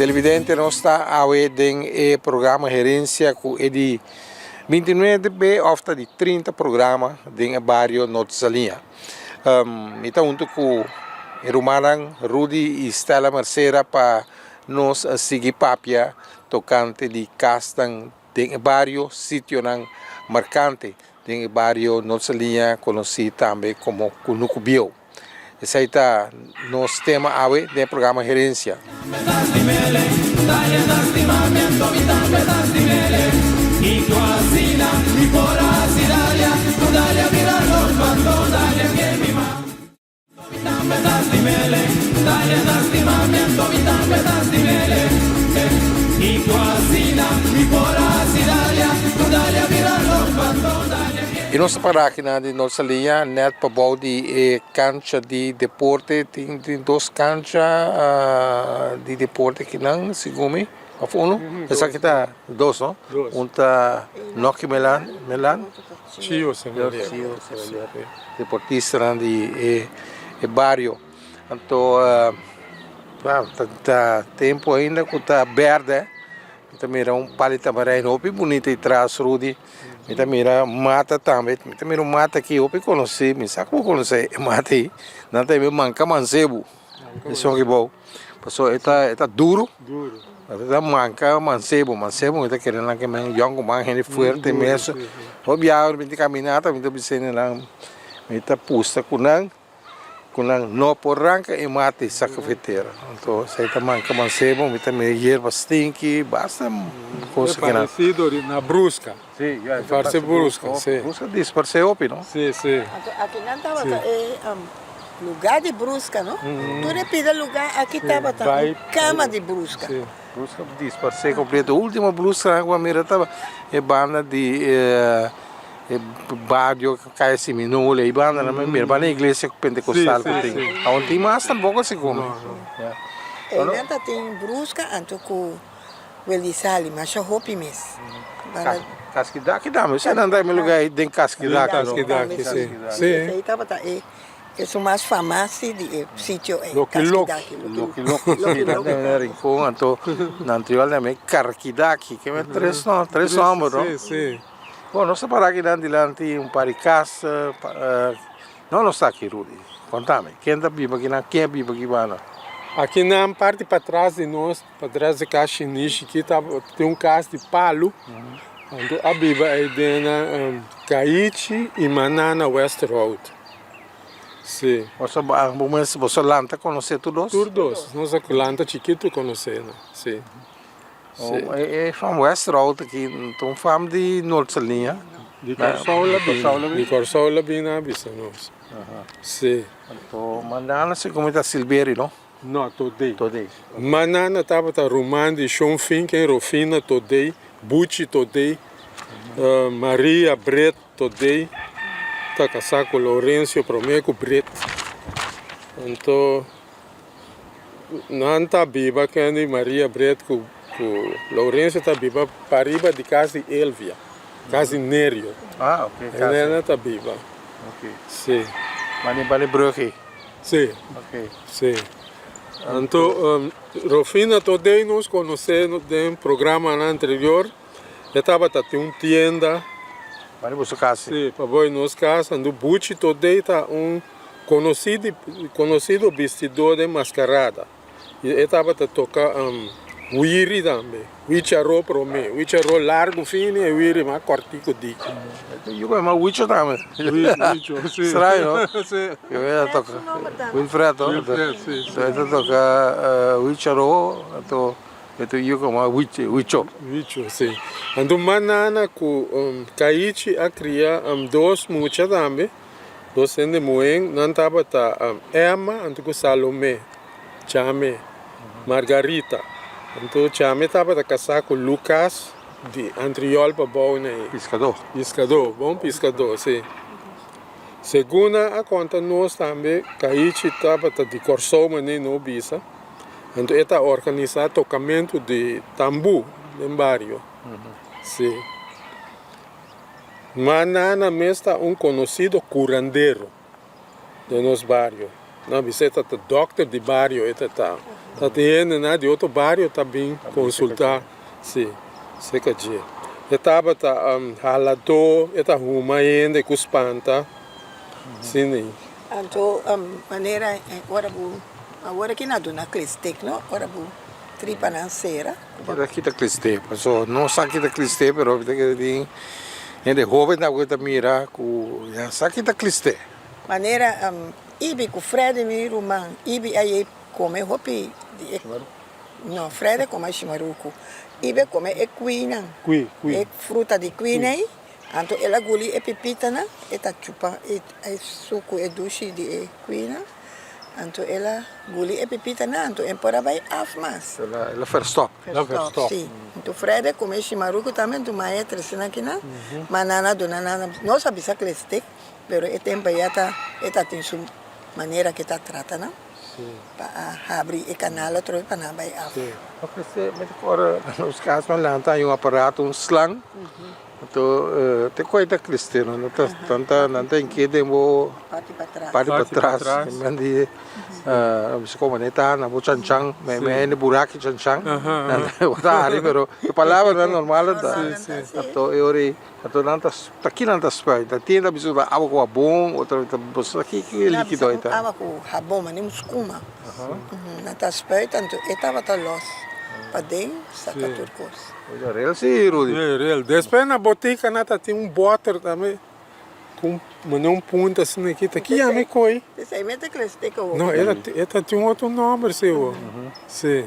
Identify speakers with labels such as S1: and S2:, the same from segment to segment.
S1: televidente nós está a ver o programa gerência que é de 29 of de 30 programa em bairro Norte-Salinha. Então, junto com o Romarang, Rudy e Stella Mercera para nos seguir papia tocante de castan em bairro sítio marcante em bairro Norte-Salinha, conhecido também como Cunucubio. Esse aí está nosso tema hoje do programa gerência. E nossa paróquia de Norte-Salinha, net para bom de cancha de deporte, tem duas canchas de deporte que não, segundo uno, essa aqui está dois, não? Um está Noki Melan,
S2: Chio,
S1: deportista de bairro. Então, tá tempo ainda que está verde, também era palito amarelo, bem bonito e traz Rudy. Também era mata também, também era mata que eu conheci, me sabe como conhecer mata aí, não tem manca mancebo, isso é bom, passou está duro, está manca mancebo está querendo que me jongo mais gente forte mesmo, obviamente me caminhar, me observa lá, me está pusta com não por ranca e mate sacafeteira. Então, se está manca mancebo, me também hierba stinky, basta coisa que não.
S2: É parecido na brusca.
S1: Sim,
S2: parece brusca, sim.
S1: Brusca diz, parece opi, não?
S2: Sim, sim.
S3: Aqui não estava lugar de brusca, não? Tu repita lugar, aqui estava cama de brusca.
S2: Sim.
S1: Brusca diz, parece completo. A última brusca na água mira estava banda de barrio que cai assim, minule, e banda na minha banda igreja pentecostal que tem. Aonde tem mais tampouco assim como.
S3: E não tem brusca, então com o Elisali, mas eu roupa mesmo.
S1: Casquidaki dá, mas você não dá em lugar aí tem casquidaki.
S2: Casquidaki, sim. Sim.
S3: Aí estava é mais famoso de sítio é
S2: Casquidaki.
S1: Loki, então na anterior também Karkidaki, que é três nomes, não?
S2: Sim, sim.
S1: Bom, nossa paróquia de lá tem um par de casa, não está aqui, Rudy. Contame, quem está vivo aqui, quem é vivo aqui, Vana?
S2: Aqui na parte para trás de nós, para trás da caixa niche, aqui tem um casa de palo. Então, a Biba é de Caíche e Manana West Road. Sim.
S1: Você lanta conhecer todos?
S2: Todos. Nossa lanta chiquito conhecendo. Sim.
S1: É from West Road aqui, então fam de Norte-Salinha.
S2: De Corsola Bina Bisa, nós. Sim.
S1: Então, Manana se como está Silveri, não?
S2: Não, Todei.
S1: Todei.
S2: Manana estava Rumandi, Shonfinken, Rofina, Todei, Bucci, Todei, Maria, Brett, Todei, Tacasaco, Lourenço, Promeco, Brett. Então, não está viva que é Maria, Brett, com Lourenço está viva para riba de casa de Elvia, casa de Nério.
S1: Ah, ok.
S2: Ela está viva.
S1: Ok.
S2: Sim.
S1: Mas vale Brugge.
S2: Sim.
S1: Ok.
S2: Sim. Então, Rofina Todei nos conhecemos de um programa anterior. Estava até uma tienda.
S1: Vale você casa.
S2: Sim, para boi nos casa. No Bucci Todei está conhecido vestidor de mascarada. E estava a tocar Wiri também. Wicharo prome. Wicharo largo fino e Wiri mais cortico dico.
S1: Eu vou mais Wicho também.
S2: Wicho, sim.
S1: Estranho, não?
S2: Sim.
S1: Eu ia tocar. Wilfredo.
S2: Wilfredo, sim.
S1: Eu ia tocar Wicharo, então eu como Wicho.
S2: Wicho, sim. Então, manana com Caíche a criar dois muchas também. Dois de moen, não estava Emma, então Salomé, Chame, Margarita. Então, Chame estava casar com Lucas de Antriol para Bauna.
S1: Pescador.
S2: Pescador, bom pescador, sim. Segunda a conta nós também, Caíche estava de Corsoma nem no Bisa. Então, está organizado tocamento de tambu no bairro. Sim. Manana mesmo está conhecido curandeiro de nosso bairro. Não, você tá o doctor de barrio, tá tendo, né, de outro barrio também consultar, sim, sei que dia. Etapa tá halato, eta ruma ainda com espanta, sim.
S3: Então, maneira, agora que na dona Clistek, não? Agora bu tripa na cera.
S1: Kita kita kliste, so no sakita kliste, pero kita de joven na kita mira ku ya sakita kliste.
S3: Maneira, ibi com Fred mi rumang, ibi aí come hopi, não, Fred come chimaruco, ibi come equina,
S2: Qui.
S3: e fruta de quina aí, então ela guli e pipita na, eta chupa, e suco e dushi de equina, então ela guli e pipita na, então empora vai afmas.
S1: Ela verstop.
S2: Verstop.
S3: Sim. Então Fred come chimaruco também, tu maestra sina kina, manana do nanana, não sabe se klestek, pero e tempo ya tá tem sua maneira que tá trata, não? Para abrir o canal outro para não vai af.
S1: Kasi met agora nos casos man lang tayo yung aparato, um slang. Ito, te coita kliste, no? Tanta nanta inquieta mo
S3: Parte para trás.
S1: pari
S2: Parte
S1: patras,
S2: patras.
S1: mandi bisa ko maneta na mo chancang, may ni buraki chancang. Wala hari pero yung palavra na normal ta. Ato eori, ato nantas takinantas pa, ta tienda bisu ba abo ko abong, outro ta bosa ki liquido ita.
S3: Tava com rabão, mas nem muscuma. Na tá esperta, então estava tá los. Para dentro, saca turcos.
S1: Olha, real si Rudy.
S2: Real. Depois na botica nata tem butter também, com um ponto assim aqui, tá aqui a me coi.
S3: Esse aí mete que eles têm que
S2: Não, ela tem outro nome, seu. Sim.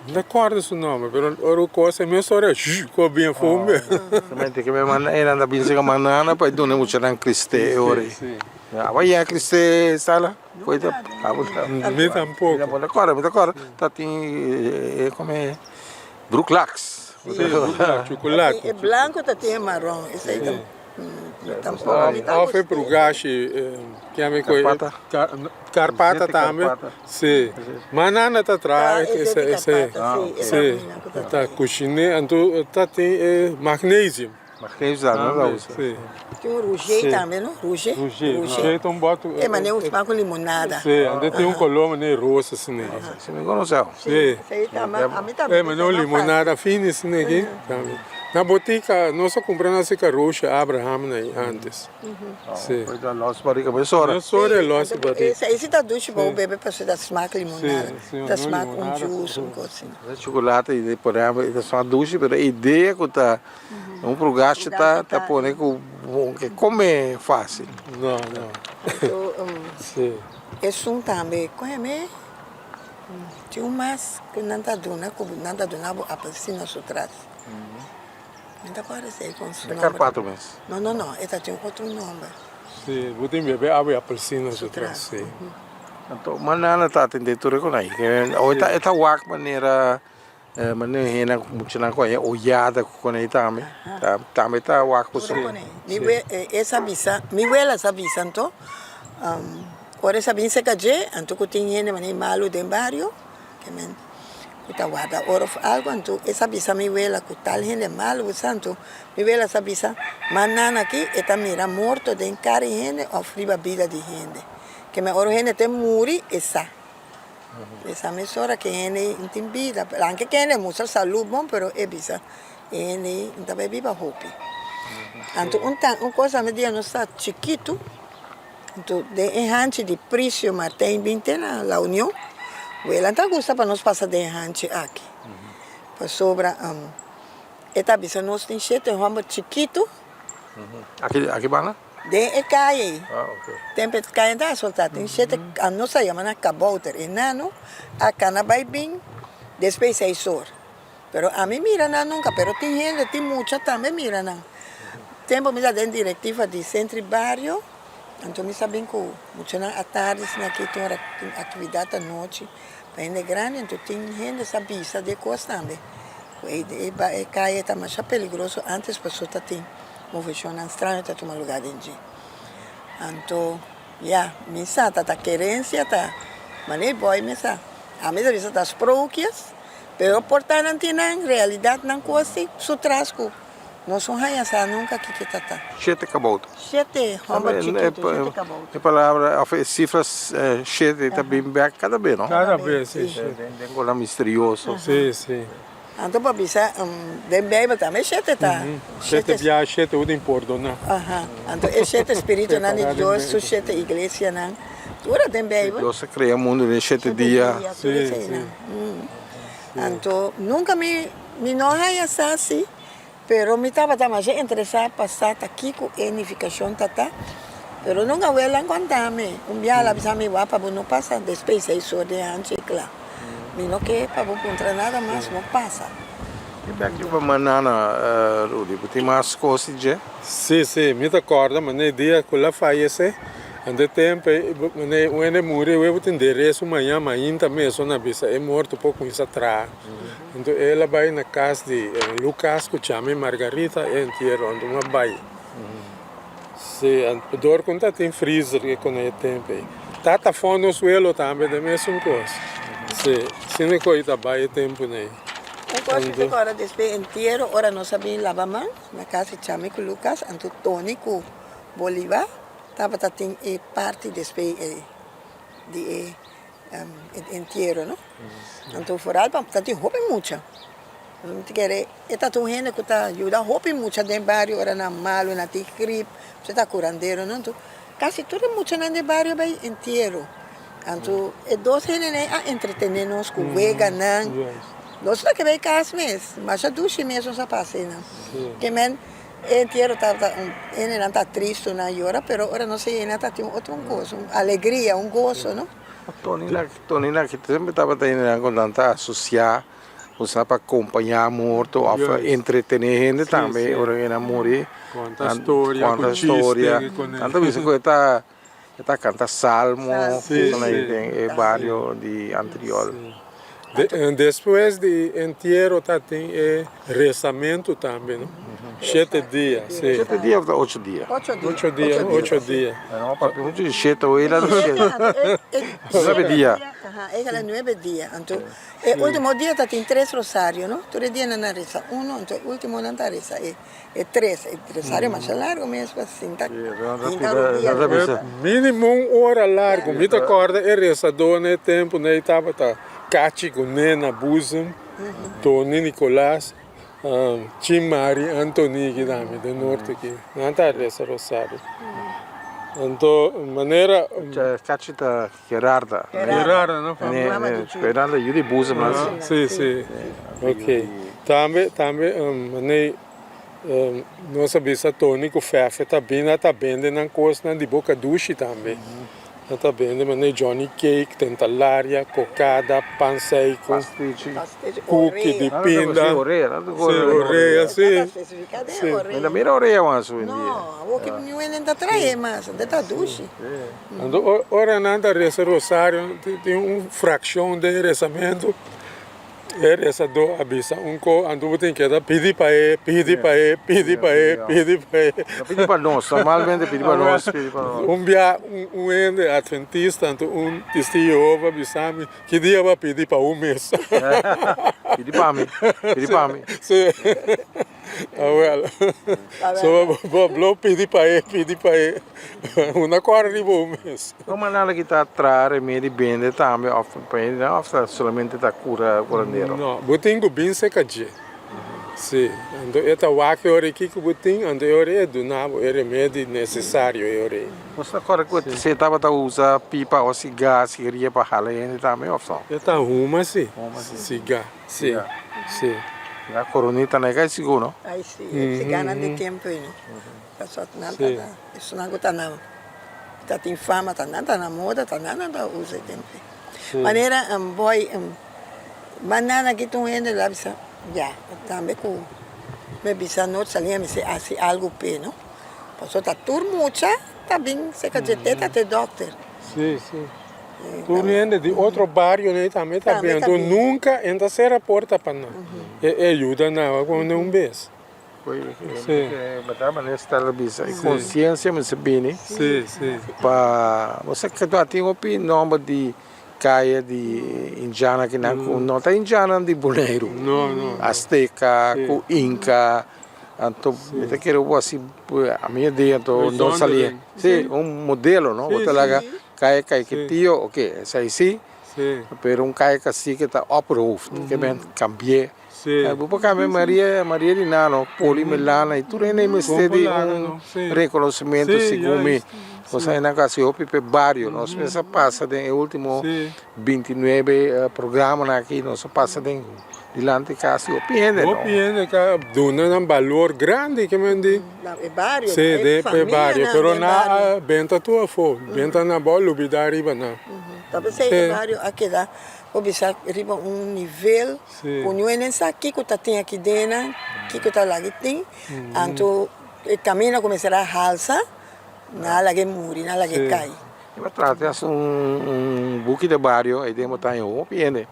S2: Não recordo o nome, mas o coisa é minha história, com bem fome.
S1: Semente que me man anda bin siga manana pa doon mo siya ng kliste ori. Away ya kliste sala. Coisa, abot.
S2: Me tampouco.
S1: Me decora. Tá tem come Bruklax.
S2: Chocolate.
S3: É branco, tá tem marrom. Esse aí tampouco.
S2: Ao foi pro gashi, que a me coi. Carpata também. Sim. Manana tá atrás, esse. Sim. Tá cozinha, então tá tem magnésio.
S1: Magnésio não usa.
S2: Sim.
S3: Tem um rouget também, não? Rouget?
S2: Rouget, então bota.
S3: É, mas nem os com limonada.
S2: Sim, ainda tem colombo nem rosa assim aqui.
S1: Se me conheceu.
S2: Sim.
S3: Esse aí tá, a mim também.
S2: É, mas não limonada fina assim aqui. Na botica, nós compramos essa roxa Abraham antes. Sim.
S1: Coisa loss barriga, mas ora.
S2: Não só é nossa botica.
S3: Esse tá doce para o bebê para você dar smack limonada.
S2: Sim,
S3: Dá
S2: não
S3: smack
S2: limonada,
S3: juice, coisa assim.
S1: Chocolate e por aí, é só doce, mas a ideia que tá pro gasto tá pondo que come fácil.
S2: Não.
S3: Então,
S2: Sim.
S3: esse também, conhece? Tinha umas que não tá dona, a apelsina atrás. Não tá parecendo com esse
S1: É
S3: nome.
S1: carpato mesmo.
S3: Não, essa tem outro nome.
S2: Sim, vou ter bebê abre apelsina atrás. Sim.
S1: Então, manana tá atendendo tudo com aí. Ou tá wak maneira hena muito na coisa, olhada com aí também. Também tá wak com isso.
S3: Essa visa, mi abuela essa visa, então, ora essa visa que já, então que tem gente mané malo dentro barrio, que men, que tá guarda ora algo, então essa visa mi abuela que tal gente malo, santo, mi abuela essa visa, manana aqui, eta mira morto dentro cara gente, ofriba vida de gente, que me ora gente tem muri essa. Essa mesora que gente não tem vida, anche que gente mostra saúde bom, pero é visa, gente não tá viva hope. Então, uma coisa me diz, não está chiquito, então, de enhanche de preço, Martin, vinte na La União, ela não gosta para nós passar de enhanche aqui. Para sobra, esta visa nós tem sete ramos chiquito,
S1: Aqui bana?
S3: de caia.
S1: Ok.
S3: Tem que cair da soltar, tem sete, a nossa chamada cabouter, enano, a cana vai bem, depois 6 horas. Pero a mim mira não nunca, pero tem gente, tem muita também mira não. Tempo me dá dentro diretiva de centro e barrio, então me sabem que muito na tarde aqui tem atividade à noite, para gente grande, então tem gente essa vista de coisa também. E caia tá mais perigoso antes pessoa tá tem movimento estranho tá tomando lugar dentro. Então, me sa tá querência tá, mas nem boy me sa. A minha vista das próquias, pero portar não tem na realidade não coisa, su trasco. Não são raiaçá nunca que tá.
S1: Sete cabouto.
S3: Sete, romba chiquito, sete acabou.
S1: A palavra, cifras sete também bem cada vez, não?
S2: Cada vez, sim.
S1: Tem coisa misterioso.
S2: Sim, sim.
S3: Então, para bisa, den bebe também sete tá.
S2: Sete viagens, sete udem por dona.
S3: Aha. Então, é sete espírito na de Deus, sete igreja na. Tura den bebe.
S1: Deus cria o mundo em 7 dias.
S2: Sim.
S3: Então, nunca me não raiaçá assim. Pero me estava mais interessado passar aqui com a unificação tata. Pero nunca vou lá contar-me. Dia lá bisa me vai para não passar depois aí só de antes claro. Me não quer para não encontrar nada mais não passa.
S1: E bem que para manana, Rudy, tem mais coisas já?
S2: Sim, me acorda, mas no dia que ela falece, ande tempo, quando morreu, eu vou endereço amanhã, também, só na bisa, é morto pouco isso atrás. Então ela vai na casa de Lucas, que chama Margarita, e inteiro, onde uma vai. Se a dor quando tem freezer que quando é tempo, tata fome no suelo também da mesma coisa. Se não coisa vai tempo né.
S3: Coisa que agora depois inteiro, ora não sabia lavar mão, na casa chama com Lucas, então Tony com Bolívar, tava tem parte depois de inteiro, não? Então foral para tem roupa muita. Não te querer, está tu gente que está ajuda roupa muita dentro bairro, ora na malo, na gripe, você está curandeiro, não? Então quase tudo muita na bairro vai inteiro. Então é dois gente né a entretener nos com vega não. Nós não queremos casa mesmo, mas a ducha mesmo já passa não. Que men inteiro tá ele não tá triste na hora, pero ora não sei ainda tá tem outra coisa, alegria, gozo, não?
S1: Tony lá que sempre estava tendo com tanta associar, usar para acompanhar morto, para entretener gente também, ora que morrer.
S2: Quanta história,
S1: Tanto isso que está cantando salmo, tem vários de anterior.
S2: Depois de inteiro tem rezamento também, não? 7 dias, sim.
S1: 7 dias ou 8 dias?
S2: 8 dias.
S1: Não, para perguntar de 7 ou era 9 dias.
S3: É 9 dias. Então, o último dia tem 3 rosários, não? Todo dia não reza. Então o último não reza. É 3. O rosário mais largo mesmo, assim.
S2: Mínimo 1 hora largo. Me acorda, é rezador, né? Tempo, né? Estava Cachi com Nena Busam, Tony Nicolás, Chimari, Antoni, que também, do norte aqui. Não está reza rosário. Então, maneira...
S1: Cachi está Gerarda.
S2: Gerarda, não?
S1: Gerarda, eu de Busam.
S2: Sim. Ok. Também, maneira... Nós sabemos que Tony com Fefe está bem na coisa de boca duche também. Está bem, mas Johnny Cake, tentalária, cocada, pão seco, cookie de pinda. Orelha, sim.
S1: Ainda mira orelha mais hoje em dia.
S3: Não, o que não é nem da traia, mas da duche.
S2: Ora nada reza rosário, tem fração de rezamento. É rezador avisa ando tem que dar pedir para ele.
S1: Pedi para nós, normalmente pedi para nós.
S2: Dia adventista, testigo avisar-me que dia vai pedir para mês.
S1: Pedi para mim.
S2: Sim. Só vou pedir para ele. Uma coisa de mês.
S1: Como nada que está atrás, remédio bem, também, não somente está curandeiro.
S2: Não, botinho bem secadinho. Sim, então esta vaca ora aqui que botinho, então ora é do nabo, é remédio necessário ora.
S1: Você agora que você estava a usar pipa ou cigarro, cigarrinha para ralar ainda também opção.
S2: Esta ruma sim, cigarro, sim.
S1: A coronita não é seguro, não?
S3: Aí sim, se ganha de tempo aí, não? Só nada, isso não está não. Está tem fama, está nada na moda, está nada usa tempo. Maneira boy banana que tu ainda lá bisa, já, também com me bisa não salia me se assim algo pe, não? Passou tá turmucha, tá bem, se que teta te doctor.
S2: Sim. Tu viene de outro bairro, né? Também tá bem. Tu nunca entra a porta para nós. Ajuda não, quando beijo.
S1: Sim. Mas está lá bisa, consciência me se bem, né?
S2: Sim.
S1: Para você que tu tem opinião de caia de indiana que não está indiana de boneiro.
S2: Não.
S1: Azteca, com Inca, Então, eu quero assim, a minha ideia, então, não salir. Sim, modelo, não? Botar lá, cai que tio, ok, essa aí sim.
S2: Sim.
S1: Pero cai que assim que está approved, que bem, cambiar.
S2: Sim.
S1: Vou cambiar Maria de Nano, Poli Melana, e tudo aí me estende reconhecimento, segundo nós ainda casi opi pe barrio, nós pensa passa de último 29 programas aqui, nós passa de dilante casi opiende, não?
S2: Opiende que dona um valor grande que me di.
S3: É barrio,
S2: Sim, de pe barrio, pero na benta tua fo, benta na bola lubida riba na.
S3: Talvez é barrio aqui dá, observar riba nível, o nuene sa aqui que tá tem aqui dentro, que tá lá que tem, então o caminho começará a halsa. Nada que muri, nada que cai.
S1: Eu trato buque de barrio, aí temos tá em opiende,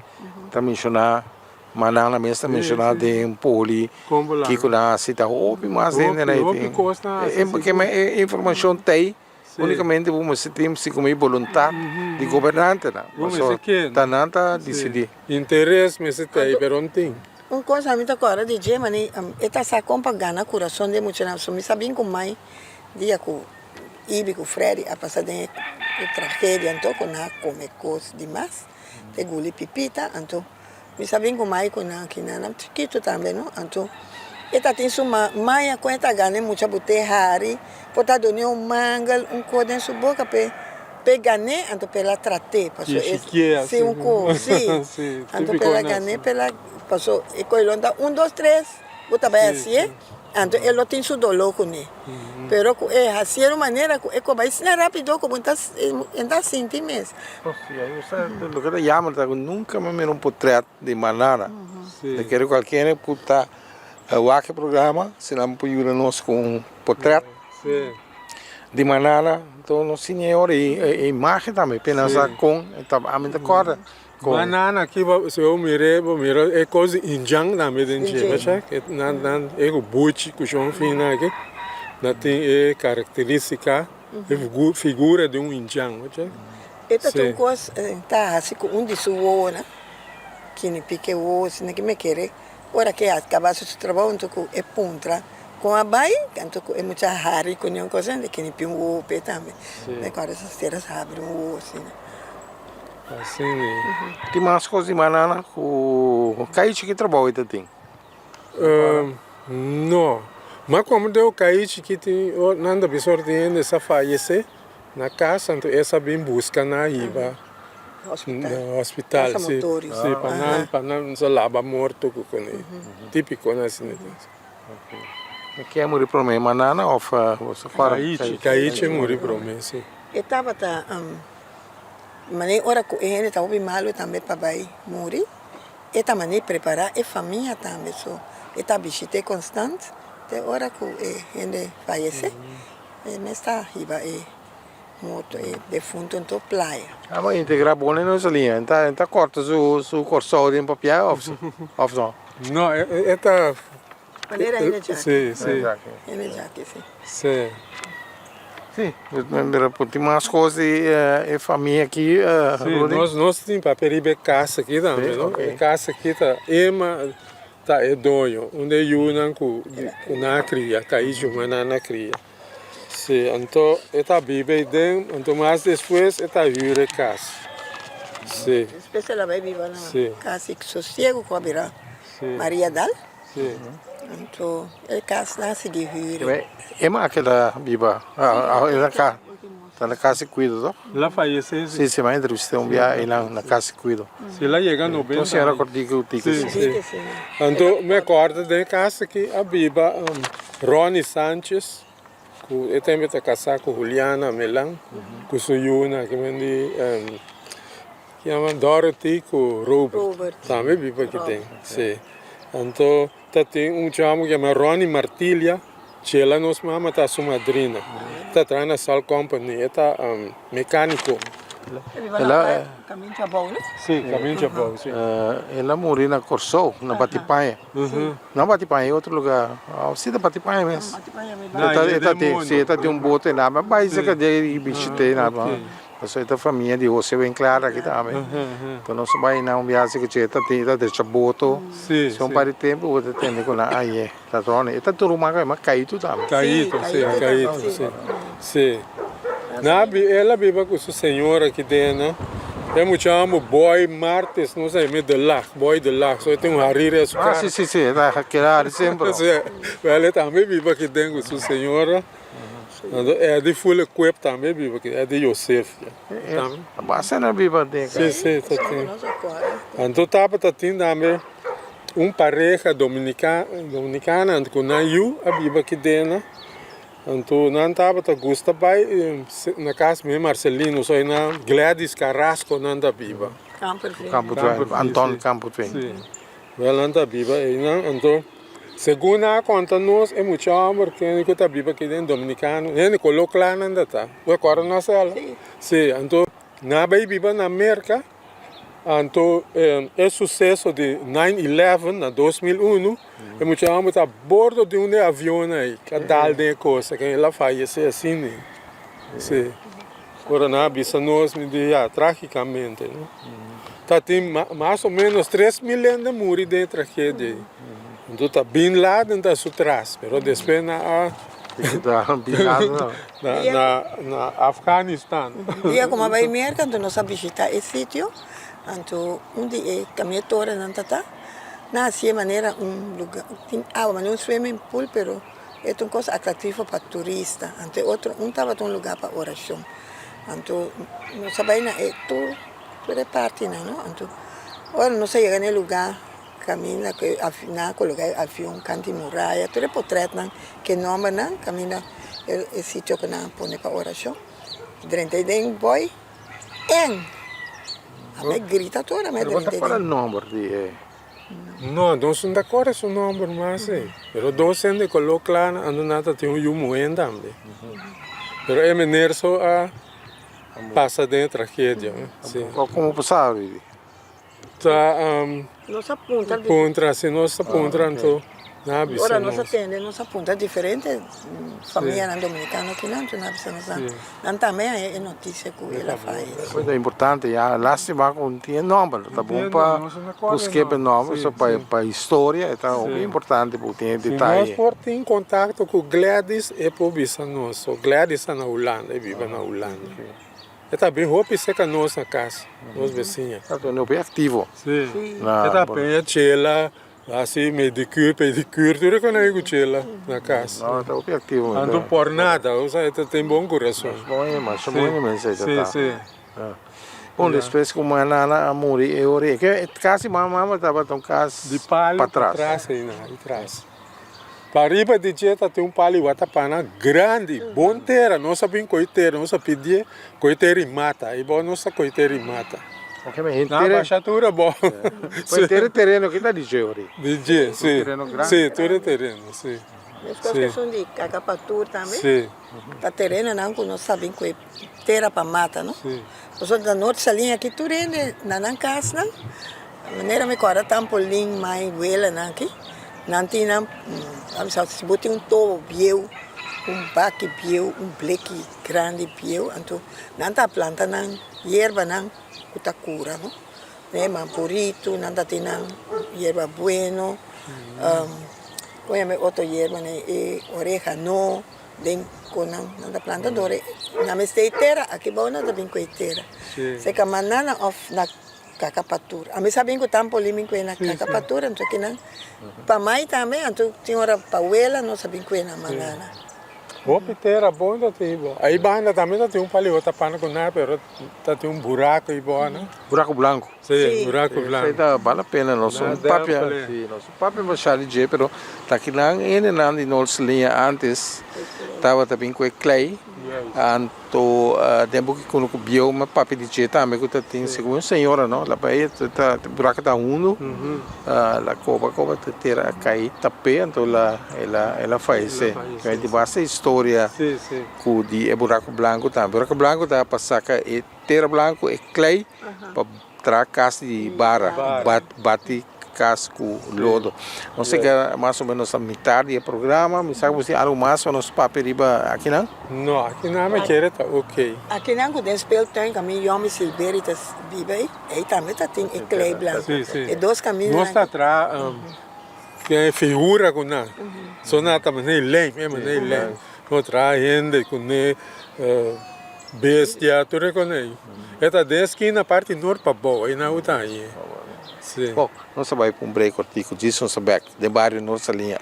S1: tá mencionar Manana mesmo mencionar de poli, que com a cita opi mas ainda não tem. Porque a informação tem, unicamente vamos se tem se como vontade de governante, não? Tá nada decidir.
S2: Interesse me se tem, pero não tem.
S3: Coisa a mim tá agora de dia, mas esta sa compa gana coração de muito não, me sabem com mais dia com Ibi com Freddy a passar de tragédia, então com a come coisas demais, de guli pipita, então me sabem com mais com a que na chiquito também, não? Então esta tem suma maia com esta gana muita bote hari, pota doni mangal coden su boca pe gane, então pela trate, passou se co, sim, então pela gane pela passou e coilonda 1 2 3, bota vai assim. Então ele tem seu dolor com ele, pero é assim de maneira que é vai ser rápido como está sentindo mesmo.
S1: O que eu chamo nunca me viram portrait de maneira, eu quero qualquer puta o programa, se não pode nós com portrait de maneira, então no senhor e imagem também, apenas com a minha corda.
S2: Banana aqui se eu miro é coisa injang na medenche, veja que nan é o buchi que João fina aqui, na tem característica figura de injang, veja.
S3: Esta tem coisa tá assim com de sua né, que nem pique o se nem que me quer, ora que acaba seu trabalho então é pontra com a bai, então é muita hari com nenhuma coisa de que nem pin o pé também, né, agora essas terras abrem o assim.
S2: Assim, né?
S1: Tem mais coisas de banana, o caixa que trabalha tem?
S2: Não, mas como deu caixa que tem, nada pessoa tem essa falece na casa, então essa bem busca na IVA, no hospital, sim, para não se lava morto com ele, típico assim, né?
S1: Aqui é morrer para mim, banana ou você fora?
S2: Caixa é morrer para mim, sim.
S3: Estava mas ora que ele está bem malo também para vai morrer, esta maneira preparar a família também só, esta visita constante, de hora que ele falece, ele está riba morto defunto então praia.
S1: Ah, mas integrar bom não é ali, então corta o corso de papel ou não?
S2: Não, esta
S3: maneira ele já.
S2: Sim, sim.
S3: Ele já que sim.
S2: Sim.
S1: Sim, tem mais coisas de família aqui.
S2: Nós temos para peribe casa aqui também, não? Casa aqui tá é doio, onde eu com na cria, caiu uma na cria. Sim, então está vive dentro, então mais depois está viver casa. Sim.
S3: Depois ela vai viver na casa que sossego com a Bira Maria Dal.
S2: Sim.
S3: Então ele casa nasce de viver.
S1: É mais aquela viva, ela cá, está na casa e cuida, não?
S2: Lá falece.
S1: Sim, sim, mas entrevista via na casa e cuida.
S2: Se lá chega 90.
S1: Então, senhora cortico,
S2: sim. Então, me acordo de casa que a viva Rony Sanchez, que também está casado com Juliana Melan, com Suyuna, que me diz, que chama Dorothy com Robert. Também viva que tem, sim. Então, tem chamo que chama Rony Martilha. Ela nos mama tá sua madrina, tá trabalhando na Sal Company, está mecânico.
S3: Ela é caminho de bom, né?
S2: Sim, caminho de bom, sim.
S1: Ela morreu na Corsou, na Batipanha. Não Batipanha, é outro lugar. Sim, da Batipanha mesmo. Ela tem bote lá, mas vai ser que de bichete lá, Então, essa família de você bem clara aqui também. Então, nós vai na viagem que tinha tá deixa boto.
S2: Sim,
S1: Se um
S2: sim.
S1: par de tempo, outro tempo com a aí, tá torna. E tá tudo mas caído também.
S2: Caído,
S3: Sim,
S2: sim,
S3: caído
S2: caído,
S3: também,
S2: sim.
S3: sim.
S2: Sim. Ela vive com sua senhora aqui dentro. Eu chamo Boy Martes, não sei, de lá, Boy de lá. Só tem um hariri a sua
S1: Ah,
S2: cara.
S1: sim, tá aquela sempre.
S2: Sim. Ela também vive aqui dentro com sua senhora. É de Full Equip também vive aqui, é de Yosef.
S1: A base não viva dentro.
S2: Sim, tá
S3: Só
S2: tem.
S3: nós agora.
S2: Então tava tendo também pareja dominicana com a Yu, a vive aqui dentro. Então, não estava a gostar na casa mesmo, Marcelino, só na Gladys Carrasco, não está viva.
S3: Campo Frio.
S1: Campo
S2: Campo
S1: Twin, Antônio
S2: sim.
S1: Campo Twin.
S2: Sim. Ela não está viva. Então, segundo a conta nós, é muito amor que ele está viva aqui dentro, dominicano. Ele colocou lá, não está. O agora não sei ela. Sim, então, na viva na América. Então, o sucesso de 9/11, na 2001, é muito amor a bordo de um avião aí, que dá de coisa, que ela faz assim, né? Sim. Agora, na bisa nós, me diz, tragicamente, né? Tá tem mais ou menos 3 milhões de mortos dentro aqui. Então, tá bem lá dentro da sua trás, mas depois na Afeganistão.
S3: E como vai merca, então nós visitar esse sítio. Então, onde caminhadora não tá, nasce de maneira lugar, tem água, mas não swimming pool, pero é uma coisa atrativa para turista. Então, outro, estava um lugar para oração. Então, nós sabemos que tudo é parte, não? Então, agora nós chegamos no lugar, caminha, que afinal, colocar avião, canto muralha, tudo é portrait, não? Que nome, não? Caminha, é sítio que não põe para oração. Durante o dia, boy, a me grita toda, me
S1: Qual é o número de...
S2: No, não são de acordo com o número, mas sim. Mas dois gente coloca lá, ando nada tem moendo também. Mas é maneira só a passa dentro aqui, sim.
S1: Como sabe?
S2: Tá,
S3: nossa punta,
S2: pontra, assim, nossa pontra, então, na bisa.
S3: ora nossa tende, nossa punta diferente, família dominicana aqui não, na bisa nossa. Não também é notícia que ela faz.
S1: Coisa importante, lá se vai com o nome, tá bom para buscar o nome, só para a história, então é importante porque tem detalhe.
S2: Nós por ter contato com Gladys é por bisa nossa. Gladys está na Holanda, vive na Holanda. É também roupa seca nossa casa, nós vizinhas.
S1: Então é bem ativo.
S2: Sim. É também a chela, assim, pedicure, tudo que não é chela na casa.
S1: Não, está bem ativo.
S2: Não por nada, ou seja, tem bom coração.
S1: Mas bom, mas
S2: Sim.
S1: Bom, depois como a Nana morreu, eu orei, que quase mamãe estava tão casa
S2: de palho
S1: para trás.
S2: Aí, de trás. Para riba de jeta tem palho watapana grande, bom terra, não sabem coiteira, não sabem pedir coiteira e mata, aí bom nossa coiteira e mata. Na baixatura bom.
S1: Coiteira terreno que está de jeuri.
S2: De dia, sim.
S1: Terreno grande.
S2: Sim, tudo é terreno, sim.
S3: As questões de cacapatura também.
S2: Sim.
S3: Para terreno não, que nós sabemos que terra para mata, não?
S2: Sim.
S3: Nós da norte salinha aqui tudo é na casa, não? A maneira me cora tampo ling mais vela não aqui. Não tem não, se botar tobo bieu, baque bieu, bleque grande bieu, então não tá planta não, erva não, que cura, não? Né, mampurito, não tá tem não, erva bueno, outra erva né, oreja não, den com não tá planta dore, na mesteira, aqui bom não tá bem coiteira. Se que manana of na cacapatura. A mim sabem que o tampo limim que na cacapatura, não sei que não. Para mãe também, então tinha hora para ela, não sabem que na manana.
S2: Roupa terra bom da tipo. Aí banda também tem palho outra pana com nada, mas tem buraco aí bom, né?
S1: Buraco branco.
S2: Sim, buraco branco.
S1: Isso aí vale a pena, nosso papel, nosso papel vai sair de pero tá aqui não ainda não de nossa linha antes estava também com clay. Anto tempo que quando bio uma papel de jeta, também que tem segundo senhora, não? Lá para aí tá buraco tá lá coba terra cai tapé, então ela faz isso. Que é de base história. Com de buraco branco tá. Buraco branco tá passar que terra branco é clay para trazer casa de barra, bate casco, lodo. Não sei que é mais ou menos a metade do programa, me sabe você algo mais para nós paperiba aqui não?
S2: Não, aqui não me quer, tá ok.
S3: Aqui não tem espelho tem caminho homem silveritas vive aí também tá tem clay blanco.
S2: Sim, sim.
S3: E dois caminhos.
S2: Mostra atrás, tem figura com nada. Só nada também lem, nem lem. Outra gente com bestia, tu reconhece. Esta desde na parte norte para boa, e na outra aí. Sim.
S1: Bom, nós vai para break cortico, disso nós back, de bairro nossa linha.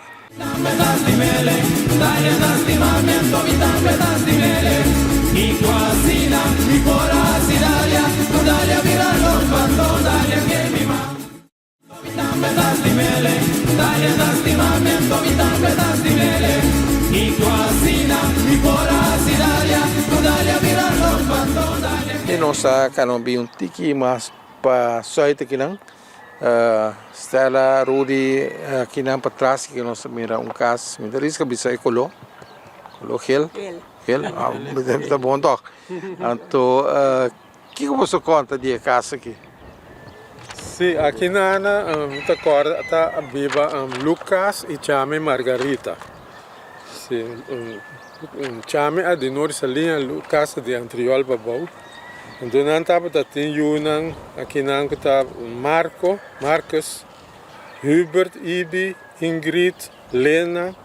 S1: E nossa canombi tiki mas para sorte aqui não. Stella Rudy aqui não para trás que nós mira caso, me risca bisa colo gel, tá bom toque. Então, que você conta de casa aqui?
S2: Sim, aqui na tá corda tá viva Lucas e chame Margarita. Sim, chame a de nor salinha Lucas de Antriol babau. Então não tava tá tem Yunan aqui não que tá Marcos, Hubert, Ibi, Ingrid, Lena,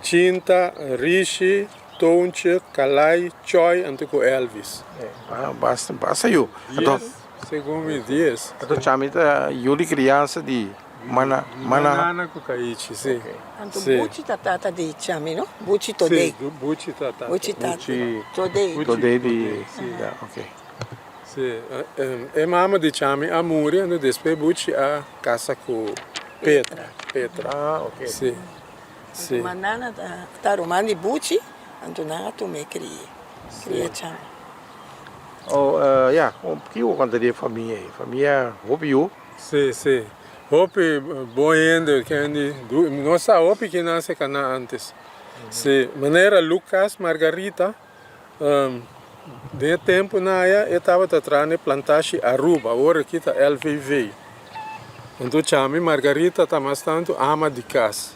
S2: Cinta, Rishi, Tonche, Kalai, Choi, antico Elvis.
S1: Basta eu. Então,
S2: Segundo me diz.
S1: então chame tá Yuri criança de mana
S2: com Kaichi, sim.
S3: Anto
S2: Sim.
S3: buchi tata de chame, no? Buchi todei.
S2: Sim, Buchi tata.
S3: Buchi tata.
S1: Buchi.
S3: Todei.
S1: today de ok.
S2: Sim, é mama de chame a Muri, e depois Buchi a casa com Petra.
S1: Ok.
S2: Sim. Sim.
S3: Manana tá romani buchi, anto nanga tu me cria chame.
S1: Oh, que eu contaria família aí? Família, Robiu.
S2: Sim, sim. Hope boiendo que nossa hope que nasce cana antes. Sim, maneira Lucas Margarita de tempo na eu estava tratando plantagem Aruba, agora aqui tá LVV. Então chame Margarita tá mais tanto ama de casa.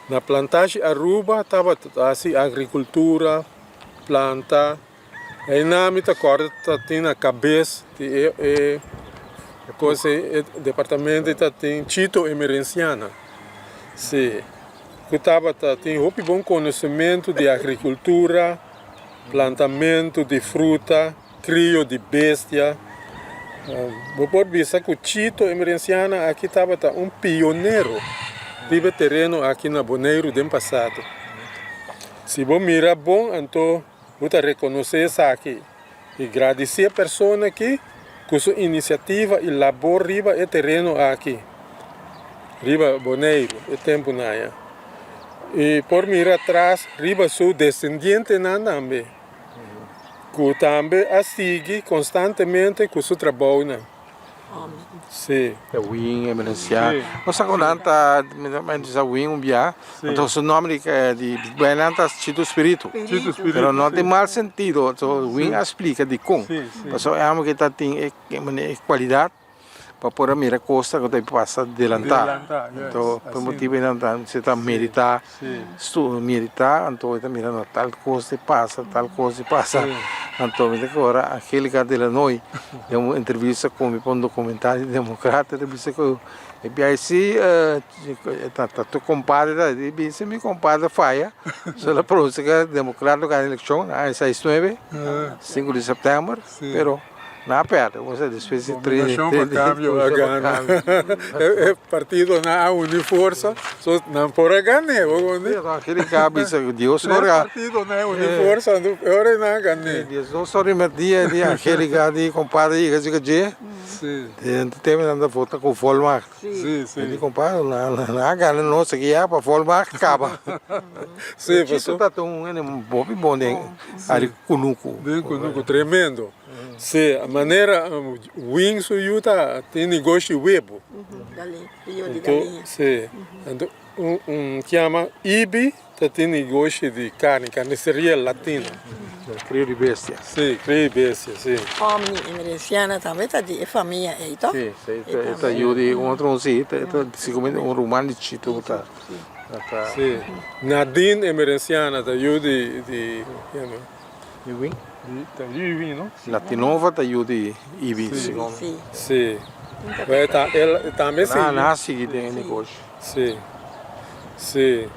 S2: Na plantagem Aruba estava assim agricultura, planta. Aí na minha corda tem na cabeça coisa departamento tem Chito Emerenciana. Sim. Que tava tem um bom conhecimento de agricultura, plantamento de fruta, crio de bestia. Vou pôr vista que o Chito Emerenciana aqui estava pioneiro de terreno aqui na Boneiro do passado. Se você mirar bom, então você reconhecer isso aqui e agradecer a pessoa aqui com sua iniciativa e labor riba e terreno aqui. Riba Boneiro, é tempo naia. E por mirar atrás, riba seu descendente também. Que também assiste constantemente com seu trabalho. Sim.
S1: É Wing, emergencial. Nossa conanta, me diz a Wing biá. Então o nome de Benanta Chito Espírito.
S2: Chito Espírito.
S1: Pero não tem mal sentido. Então Wing explica de como. Mas é algo que tem qualidade para poder mirar costa que tem passa adelantar. Então por motivo não você está meditar, meditar, então está mirando tal coisa passa, tal coisa passa. Então agora aquele que de noi deu uma entrevista com um documentário democrata, entrevista com e BIC tu compadre disse meu compadre faia só a política democrata na eleição a 6/9 5 de setembro pero na perda você depois de 3
S2: cambio a gana é partido na une força só não por a gane
S1: aquele cabeça Deus ora
S2: partido na une força ora na gane
S1: Deus sorry mas dia aquele gadi compadre que sim tem anda foto com Volmar
S2: sim
S1: ele compadre na gana não sei que é para Volmar acaba
S2: sim
S1: você tá tão bom ali cunuco
S2: tremendo sim a maneira Wings Utah tem negócio web então sim então chama Ibi tem negócio de carne carniceria latina
S1: Crio de bestia.
S2: Sim, cria bestia, sim.
S3: Omni emergenciana também tá de família aí, então?
S1: Sim, esta ajuda outro um sim, esta seguramente um romano de chito tá. Tá.
S2: Sim. Nadine emergenciana da Yu de
S1: Ibi.
S2: da Yu, não?
S1: Latinova tá ajuda Ibi, segundo.
S3: Sim.
S2: Sim. Ela também sim.
S1: Nasce que tem negócio.
S2: Sim. Sim.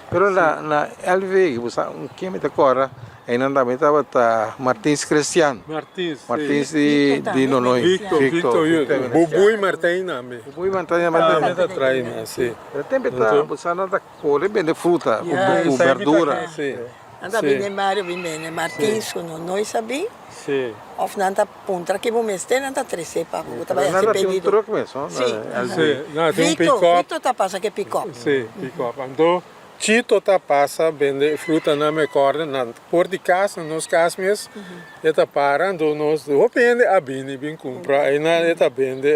S1: Pero na LV, você que me decora, ainda também estava tá Martins Cristiano.
S2: Martins.
S1: Martins
S3: Victor
S1: de Nonoi.
S2: Victor, Bubu e Martin também.
S1: Fui manter
S2: Também tá traindo, sim.
S1: Tempo tá, você não tá colhe bem de fruta, com verdura.
S2: Sim.
S3: Anda bem Mário, bem Martins, não nós sabi.
S2: Sim.
S3: Of nanta puntra que vamos ter nanta trece pa, eu vai
S1: Nada
S3: ser
S1: tem um
S3: pedido.
S1: troco mesmo.
S3: Sim.
S2: Sim. Não, tem
S3: Victor,
S2: pick-up.
S3: Victor tá passa que pick-up.
S2: Sim, pick-up. Então, Chito tá passa vende fruta na minha corda, na por de casa, nos casas, eta parando nós, vende a bem compra, aí na eta vende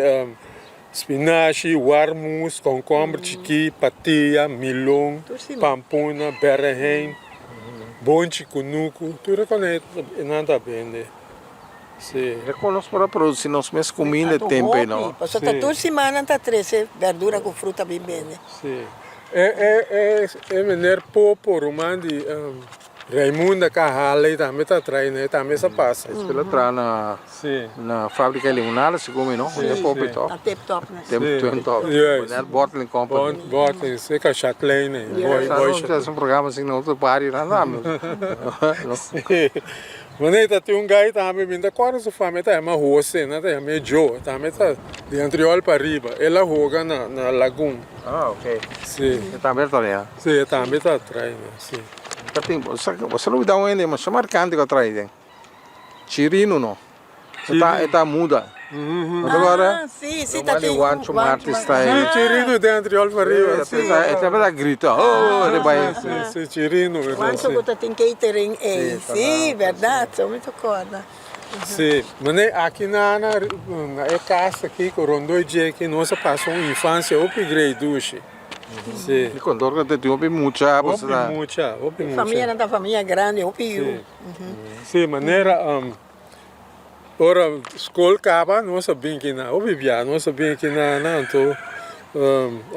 S2: spinaci, warmus, concombre, chiqui, patia, milão, pampuna, berenjena, bonchi, cunuco, tudo com ele, nada vende. Sim.
S1: Reconheço para produzir nós mesmos comida de tempo, não?
S3: Passou tá toda semana tá 13 verdura com fruta bem bem.
S2: Sim. É menor popo romandi Raimunda Carrale também tá traindo, também se passa.
S1: Isso pela tra na fábrica eliminada, se come, não? É pop top.
S3: Tá tip top, né?
S1: Tempo top. Né? Bottling company.
S2: Bottling, você que Chatelaine, né?
S1: Boy, um programa assim no outro pari, não dá, meu.
S2: Mas tá tem gai também vindo agora se fama tá uma rua né? Tá meio Joe, também tá de Antriol para riba. Ela joga na lagoon.
S1: Ah, ok.
S2: Sim.
S1: Está aberto ali, ah?
S2: Sim, também tá traindo, sim.
S1: Você não me dá um ende, mas é marcante que eu trago. Chirino, não? Está muda. Agora,
S3: sim, tá tem.
S1: o Martins está aí.
S2: Chirino de Antriol para riba.
S1: Está a grita, oh, ele vai.
S2: Sim, Chirino, verdade.
S3: Quanto você tem catering aí? Sim, verdade, sou muito corda.
S2: Sim, mas aqui na casa aqui, com Rondoi aqui, nossa passou uma infância upgrade duche. Sim.
S1: E quando eu tenho muita, você dá.
S2: Muita.
S3: Família não tá família grande,
S2: Sim. Sim, maneira ora escola acaba, nossa bem que na, obvia, nossa bem que na, então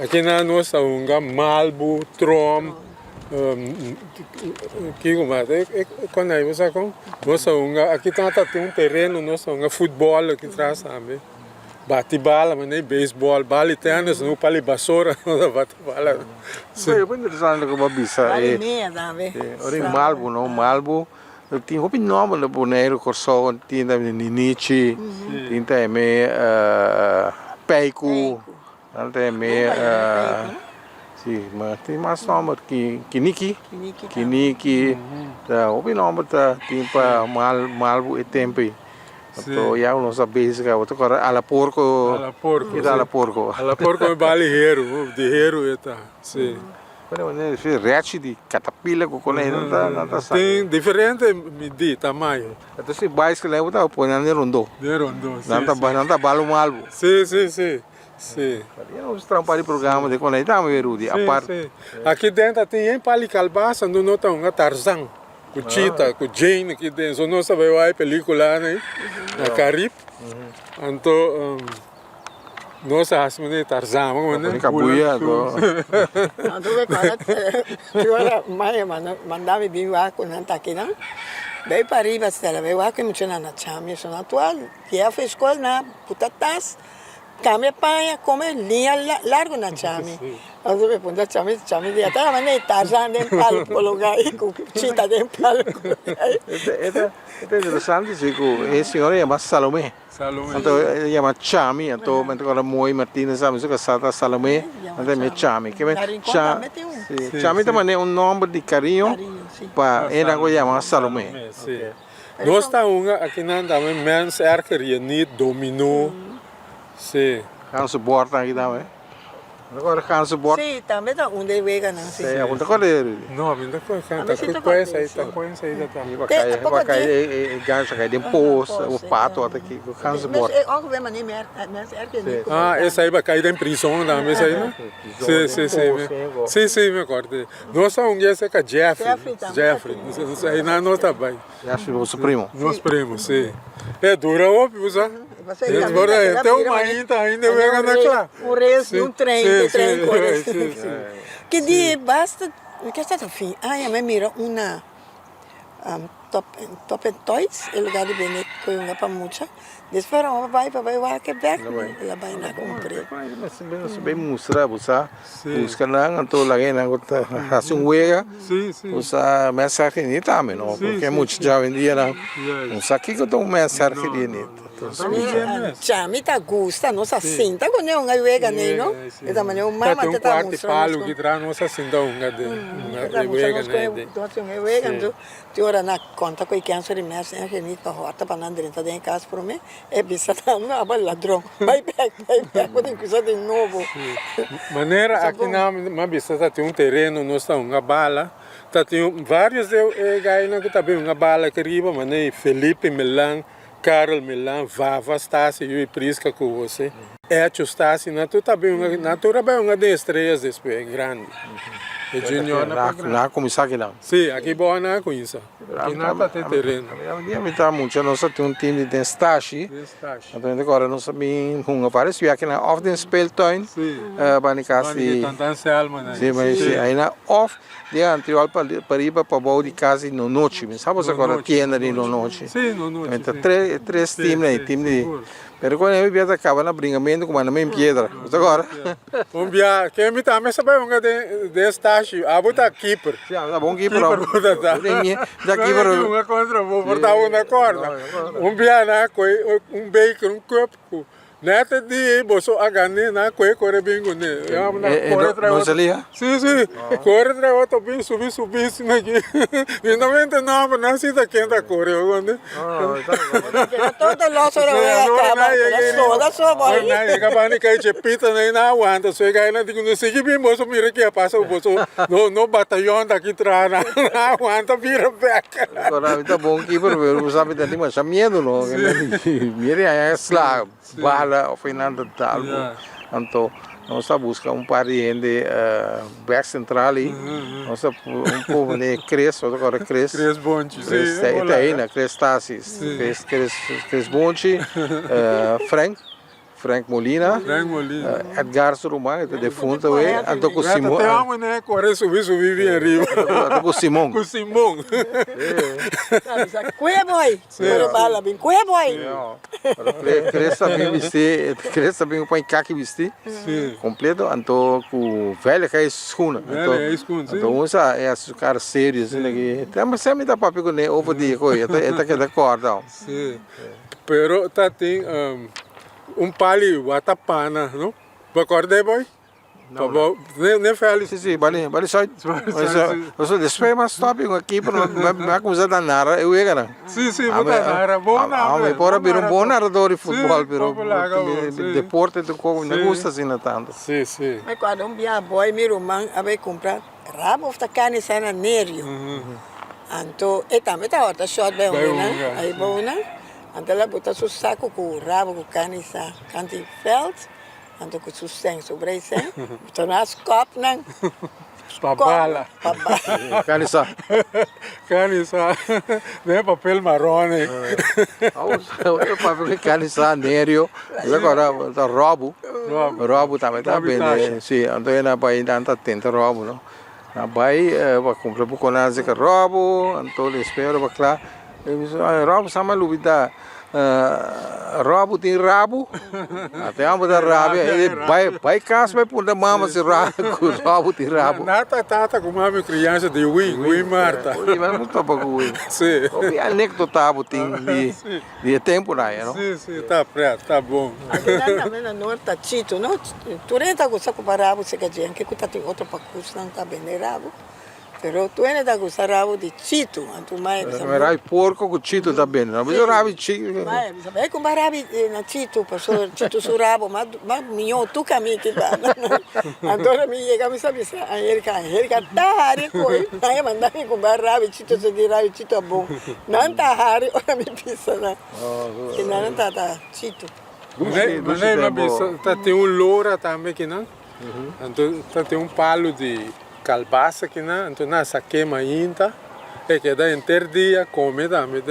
S2: aqui na nossa unga Malbo, Trom, que como quando aí você com nossa unga aqui tem um terreno, nossa unga futebol aqui atrás também. Bate bala, mas nem beisebol, bala e tênis, não pali basura, não bate bala.
S1: Sim, eu vou interessante que eu bisa.
S3: Vale meia, sabe?
S1: Ora em Malbo, não, Malbo. Tinha roupa nova no boneiro, corso, tinha também ninichi, tinha também peico, também sim, mas tem mais nome que kiniki, roupa nova tá tinha para Malbo e tempo. Então, já não sabia se outro cara ala porco, ala porco
S2: é baleiro, de hero eta, sim.
S1: Quando eu fiz rete de catapila com ele não tá
S2: tem diferente medida, tamanho.
S1: Então se bais que leva tá põe na rondo. Não tá balo malbo.
S2: Sim.
S1: Eu não estranho para o programa de quando ele tá meio de a parte.
S2: Aqui dentro tem pali calbaça, não tá um Tarzan. Com Cheetah, com Jane aqui dentro, só nós sabemos a película, né? Na Caribe. Então, nós achamos Tarzan, vamos né?
S1: Cabuia,
S3: não tu vê agora, mãe mandava vir lá quando tá aqui, não? Veio para riba, stella, veio lá que me tinha na chama, isso natural. Que ela fez escola na putatas, cambia panha, come linha largo na chama. Nós vamos pôr chama de até mas nem Tarzan nem palo por lugar e com Cheetah nem palo.
S1: É interessante que esse senhor é mais Salomé. Então ele chama Chami, então agora Moi Martínez sabe que está Salomé, então é Chami. Que Chami também é um nome de carinho para ele agora chama Salomé.
S2: Nós estamos aqui na também Men's Archery, Nid, Dominó, sim.
S1: Kan se borda aqui também. Agora cansa bort.
S3: Sim, também tá onde vega não. Sim.
S1: É, onde agora.
S2: Não, ainda
S3: A
S2: tá
S3: mim
S2: com
S3: tá
S2: essa aí,
S3: com
S2: tá
S3: isso.
S2: com essa aí, tá.
S1: Vai cair gancho, cai de poço, o pato até aqui, cansa
S3: Mas
S1: bort.
S3: ook weer maar niet meer, mensen erken niet.
S2: Ah, essa aí vai cair em prisão também, essa aí, né? Sim, sim, sim. Sim, sim, me acordo. Nossa, essa é
S3: Jeffrey também.
S2: Jeffrey, não sei, não tá bem.
S1: Já se o primo.
S2: Nós primos, sim. É dura, óbvio, sabe?
S3: Você
S2: Eles
S3: também
S2: moram
S3: daquela
S2: até
S3: vira,
S2: uma
S3: mas-
S2: ainda
S3: mas
S2: vega naquela.
S3: reis de
S2: Sim,
S3: um trem,
S2: sim,
S3: de trem
S2: sim,
S3: cores.
S2: sim, sim.
S3: Que dia basta, que está no fim. Ah, eu me miro uma top and toys, el lugar de benet com uma para mucha. Después vai que back, ela vai na comprar.
S1: Mas bem mostrar, você busca lá, então lá na outra, assim wega,
S2: Sim, sim.
S1: usa mensagem nem também, não,
S2: Sim,
S1: porque
S2: sim,
S1: muitos já vendiam lá.
S2: Yes.
S1: Não sabe que eu dou mensagem de nem.
S3: Chami tá gusta, nossa cinta, quando eu não vega nem, não? Essa maneira uma
S2: Tá,
S3: mama
S2: tem um
S3: tá
S2: quarto de
S3: mostrando.
S2: palo que traz nossa cinta unga de vega, né?
S3: Ti ora na conta com que anso de mês, é que nem para rota para não dentro da casa para mim, é bisa também a ladrão. Vai back, pode coisa de novo.
S2: Maneira aqui na Mabissa tem um terreno, nós está uma bala. Tá tem vários gainas que também uma bala que riba, mané Felipe Milan, Carol Milan, Vava Stasi e Prisca com você. É a Stasi, na tu também uma das estrelas depois grande. E Junior
S1: Na começar aqui não.
S2: sim, aqui boa na conheça. Aqui nada tem terreno.
S1: Eu está muito, nós tem um time de stashi. Então agora nós também vários aqui na off den speeltuin, banicasi.
S2: Tantanse alma, né?
S1: Sim, mas aí na off de anterior para ir para bom de casa no noite, mas sabe agora tienda de no noite.
S2: Sim, no noite.
S1: Então três times aí, time de. Pero quando eu viaja acaba na brincamento com a mesma pedra. Agora.
S2: Via, quem me tá, mas sabe uma de estágio, a botar keeper.
S1: Já bom que para.
S2: Já keeper. Uma contra, vou botar uma corda. Via na coi, bacon, um copo. Neta de bolso a ganhar na coi corre bingo né.
S1: Não salia?
S2: Sim, sim. Corre atrás outro bem subir assim aqui. Finalmente não, mas não se dá quem tá corre agora.
S3: Todo loso acaba, só vai.
S2: Não, acaba que chepita nem na aguanta, só que aí não digo não sei que bem bolso mira que passa o bolso no batalhão daqui atrás na aguanta vira back.
S1: Agora está bom que para ver, você sabe também, mas medo não. Mira aí slag, bala ao final do tal. Então nós buscamos par de gente back central ali. Nós povo de cresce, agora cresce.
S2: Cresce bonde, sim.
S1: Está aí na cresce Tassis, cresce bonde, Frank Molina, Edgar Surumang, que é defunto, ando com Simão.
S2: Até homem, né? Corre, subir bem arriba.
S1: Ando com Simão.
S2: Com Simão.
S3: Cuia boy, pero bala bem, cuia boy.
S1: Cresce também o pai caqui vestir, completo, então com velha que é escuna. Então usa é as caras sérios, né? Que também sempre dá papel com né, ovo de coisa, até que dá corda.
S2: Sim. Pero tá tem pali watapana, não? Acordei, boy? Não. Nem feliz.
S1: Sim, vale só. Mas depois mais top aqui para não coisa da nara, eu ia cara.
S2: Sim, botar nara, bom nara.
S1: Ah, para vir bom narador de futebol, pero deporte do como não gosta assim tanto.
S2: Sim.
S3: Mas quando dia boy meu irmão vai comprar rabo of carne sana nerio. Então, também tá outra shot bem, né? Aí bom, né? Então ela bota seu saco com rabo com carne sa, canti felt. Então com seu sangue sobre isso, então nas copos, né?
S2: Papala.
S1: Canisa.
S2: Né? Papel marrom, né?
S1: O papel canisa nerio. Agora roubo também tá bem, né? Sim, então é para ir tanta tenta roubo, não? Na Bahia, vai comprar pouco nada que roubo, então eles esperam para claro. Roubo sama lubida. Rabo tem rabo, até a mulher rabo, ele vai casa, vai pôr da mama se rabo tem rabo.
S2: Nata tata com uma criança de Win Marta.
S1: Mas muito para o Win.
S2: Sim.
S1: O anecdotado tem de tempo lá, não?
S2: Sim, tá preto, tá bom.
S3: Aqui também na norte tá chito, não? Tu nem tá gostando com rabo, se quer dizer que tu tem outro para curso, não tá bem de rabo. Pero tu ainda tá gostar rabo de chito, antu mai bisa.
S1: Ma rai porco con cito da bene, no? Bisogna ravi cito.
S3: Mai bisa. Vai com barabi na chito, pastor chito su rabo, mas minho tu kami que ba. Agora me chega me sabe se a Erika tá hari coi. Aí manda me com barabi chito se de rabi chito bom. Não tá hari, ora me pisa na. Que não tá chito.
S2: Mas tem loura também que não? Então tem palo de calbaça que não, então nessa queima ainda, é que dá dia come também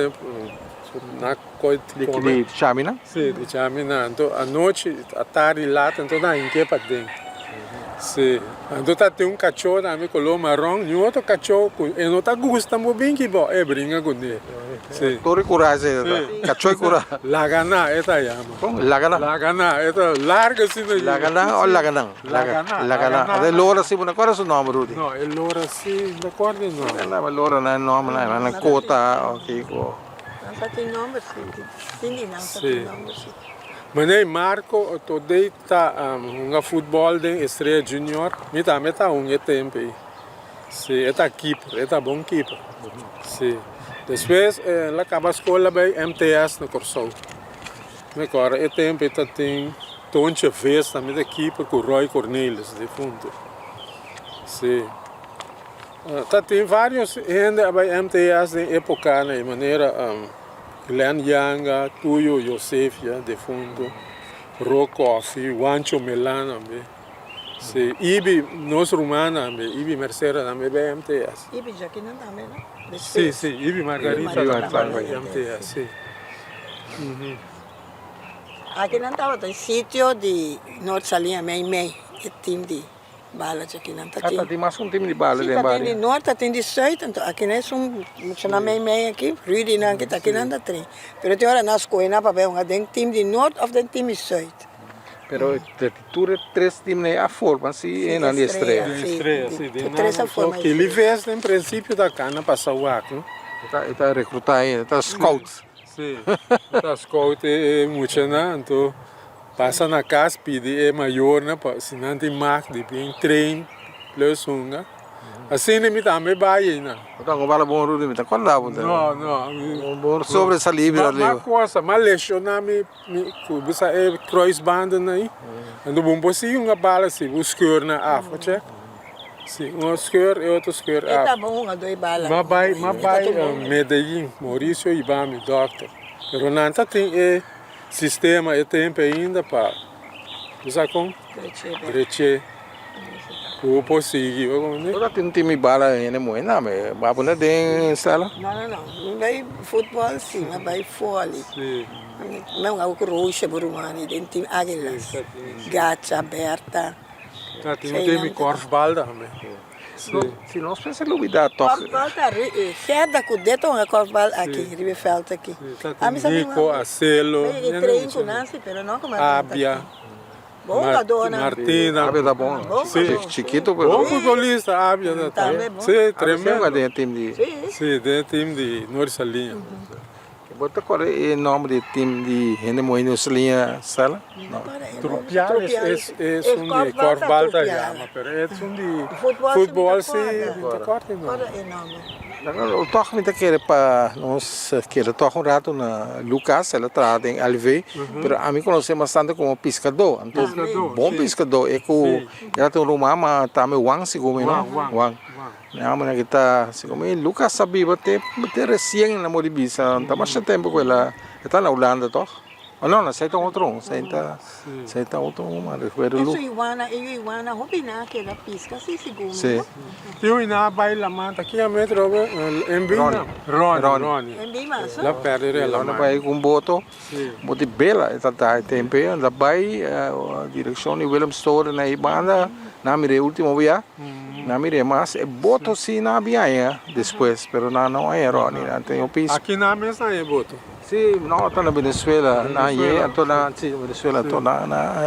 S2: na coisa
S1: Di chamina?
S2: sim, de chamina, então à noite, à tarde lá, então dá em que para dentro. Sim, então tem cachorro também color marrom, e outro cachorro, e não tá gostando bem que bom, é brinca com ele. Sim.
S1: Tori curase, cachoi cura.
S2: Lagana, essa chama.
S1: Lagana.
S2: Lagana, essa larga assim.
S1: Lagana o laganang? Lagana. De lora si buona cosa su nome, Rudy?
S2: No, è l'ora sì, d'accordo no.
S1: Ma lora non è nome, non è cota, ok.
S3: Não só tem nome, sim. Não só tem nome, sim.
S2: Mas nem Marco, today tá futebol de estreia junior, me tá tempo aí. Sim, tá keeper, tá bom keeper. Sim. Depois, ela acaba a escola bei MTS no Corsol. Me agora, é tempo, tem tonche vez também da keeper com Roy Cornelis, de fundo. Sim. Tem vários ainda bei MTS em época, de maneira Glenn Yanga, Tuyo Yosef, de fundo, Rocoff, Wancho Melana, sim. Ibi, nós rumana, Ibi Mercedes, também bei MTS.
S3: Ibi já que não também, não?
S2: Sim, Ibi Margarita, também MTS, sim.
S3: Aqui não estava, tem sítio de Norte Salinha, meio, é time de bala, aqui não está aqui.
S1: Tem mais time de bala,
S3: Sim,
S1: de
S3: tem de Norte, tem de Sul, então aqui não é só meio aqui, Rudy não, aqui não está trem. Mas tem hora nas coisas, para ver, tem time de Norte ou tem time de Sul.
S1: Pero tu três times a forma, sim, e não de estreia.
S2: Estreia, sim.
S3: Três a forma.
S2: Que ele vê, em princípio, da cana para Sauac, não?
S1: Está a recrutar ainda, está scout.
S2: Sim, está scout é muito, né? Então, passa na casa, pede é maior, né? Se não tem marca, de bem treino, plus né? Assim, me também vai, né?
S1: Então, como fala bom, Rudy, está qual lado?
S2: Não.
S1: Bom sobre essa livre ali.
S2: Uma coisa, mas lesionar me bisa é crossband aí. Ando bom possível uma bala se buscar na afa, check. Sim, um skeur e outro skeur af.
S3: Tá bom, a dois balas.
S2: Mas vai Medellín, Maurício Ibami, doctor. Pero não tem sistema e tempo ainda para usar com breche. O possível, né?
S1: Toda tem time bala ainda muito, não, mas babu não tem sala.
S3: Não vai futebol sim, mas vai vôlei.
S2: Sim.
S3: Não há o roxa burumani, tem time águilas, gacha aberta.
S2: Tem um time korfbal também.
S1: Se nós pensamos em dar toque.
S3: Korfbal tá queda com dedo a korfbal aqui, Ribefeld aqui.
S2: Nico, Acelo,
S3: treino com Nancy, pero não como
S2: Ábia.
S3: Bom, dona
S2: Martina.
S1: Ábia tá bom. Chiquito,
S2: bom futebolista, Ábia. Sim, tremendo.
S1: Tem time de...
S2: Sim, tem time de Norsalinha.
S1: Bota qual é o nome do time de Rende Moinho Norsalinha sala?
S2: Trupiales é um de korfbal da Yama, pero é um de futebol sim, de corte não.
S1: O toque me quer para nós quer toque rato na Lucas, ela trata em Alve, pero a mim conhece bastante como pescador, então bom pescador é que ela tem um mama também Wang se come não Wang. Não, mas kita se come Lucas sabe bater recém na Moribisa, tá mais tempo com ela está na Holanda toh. Oh não, não, sai outro, sai outro, mas
S3: Isso iguana, hobina que da pisca, sim, segundo.
S1: Sim.
S2: Eu ina vai lá manta aqui a metro em Bina. Roni.
S3: Em Bima,
S2: Lá perdere lá.
S1: Ela vai com boto bela, está tempo, ela vai direção de Willem Store na Ibanda, na mire último via, na mire mais, boto sim na via, depois, pero não é Roni, não tem o piso.
S2: Aqui na mesa é boto.
S1: Sim, não, está na Venezuela, na Venezuela, estou na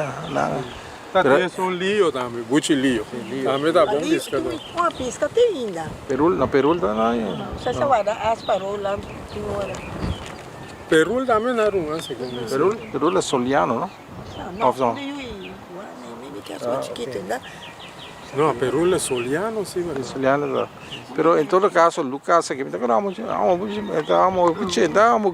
S2: Tá tem um lío também, buchi lío. Também tá bom pescador.
S3: Uma pisca tem ainda.
S1: Peru está na.
S3: Você vai dar as parolas,
S2: Peru também na rua, assim como.
S1: Peru é soliano, não?
S3: Não, não. Nem que é só chiquito, ainda.
S2: No, Perú é soliano, sim, mas...
S1: Brasiliano, pero em todo caso, Lucas aqui, estamos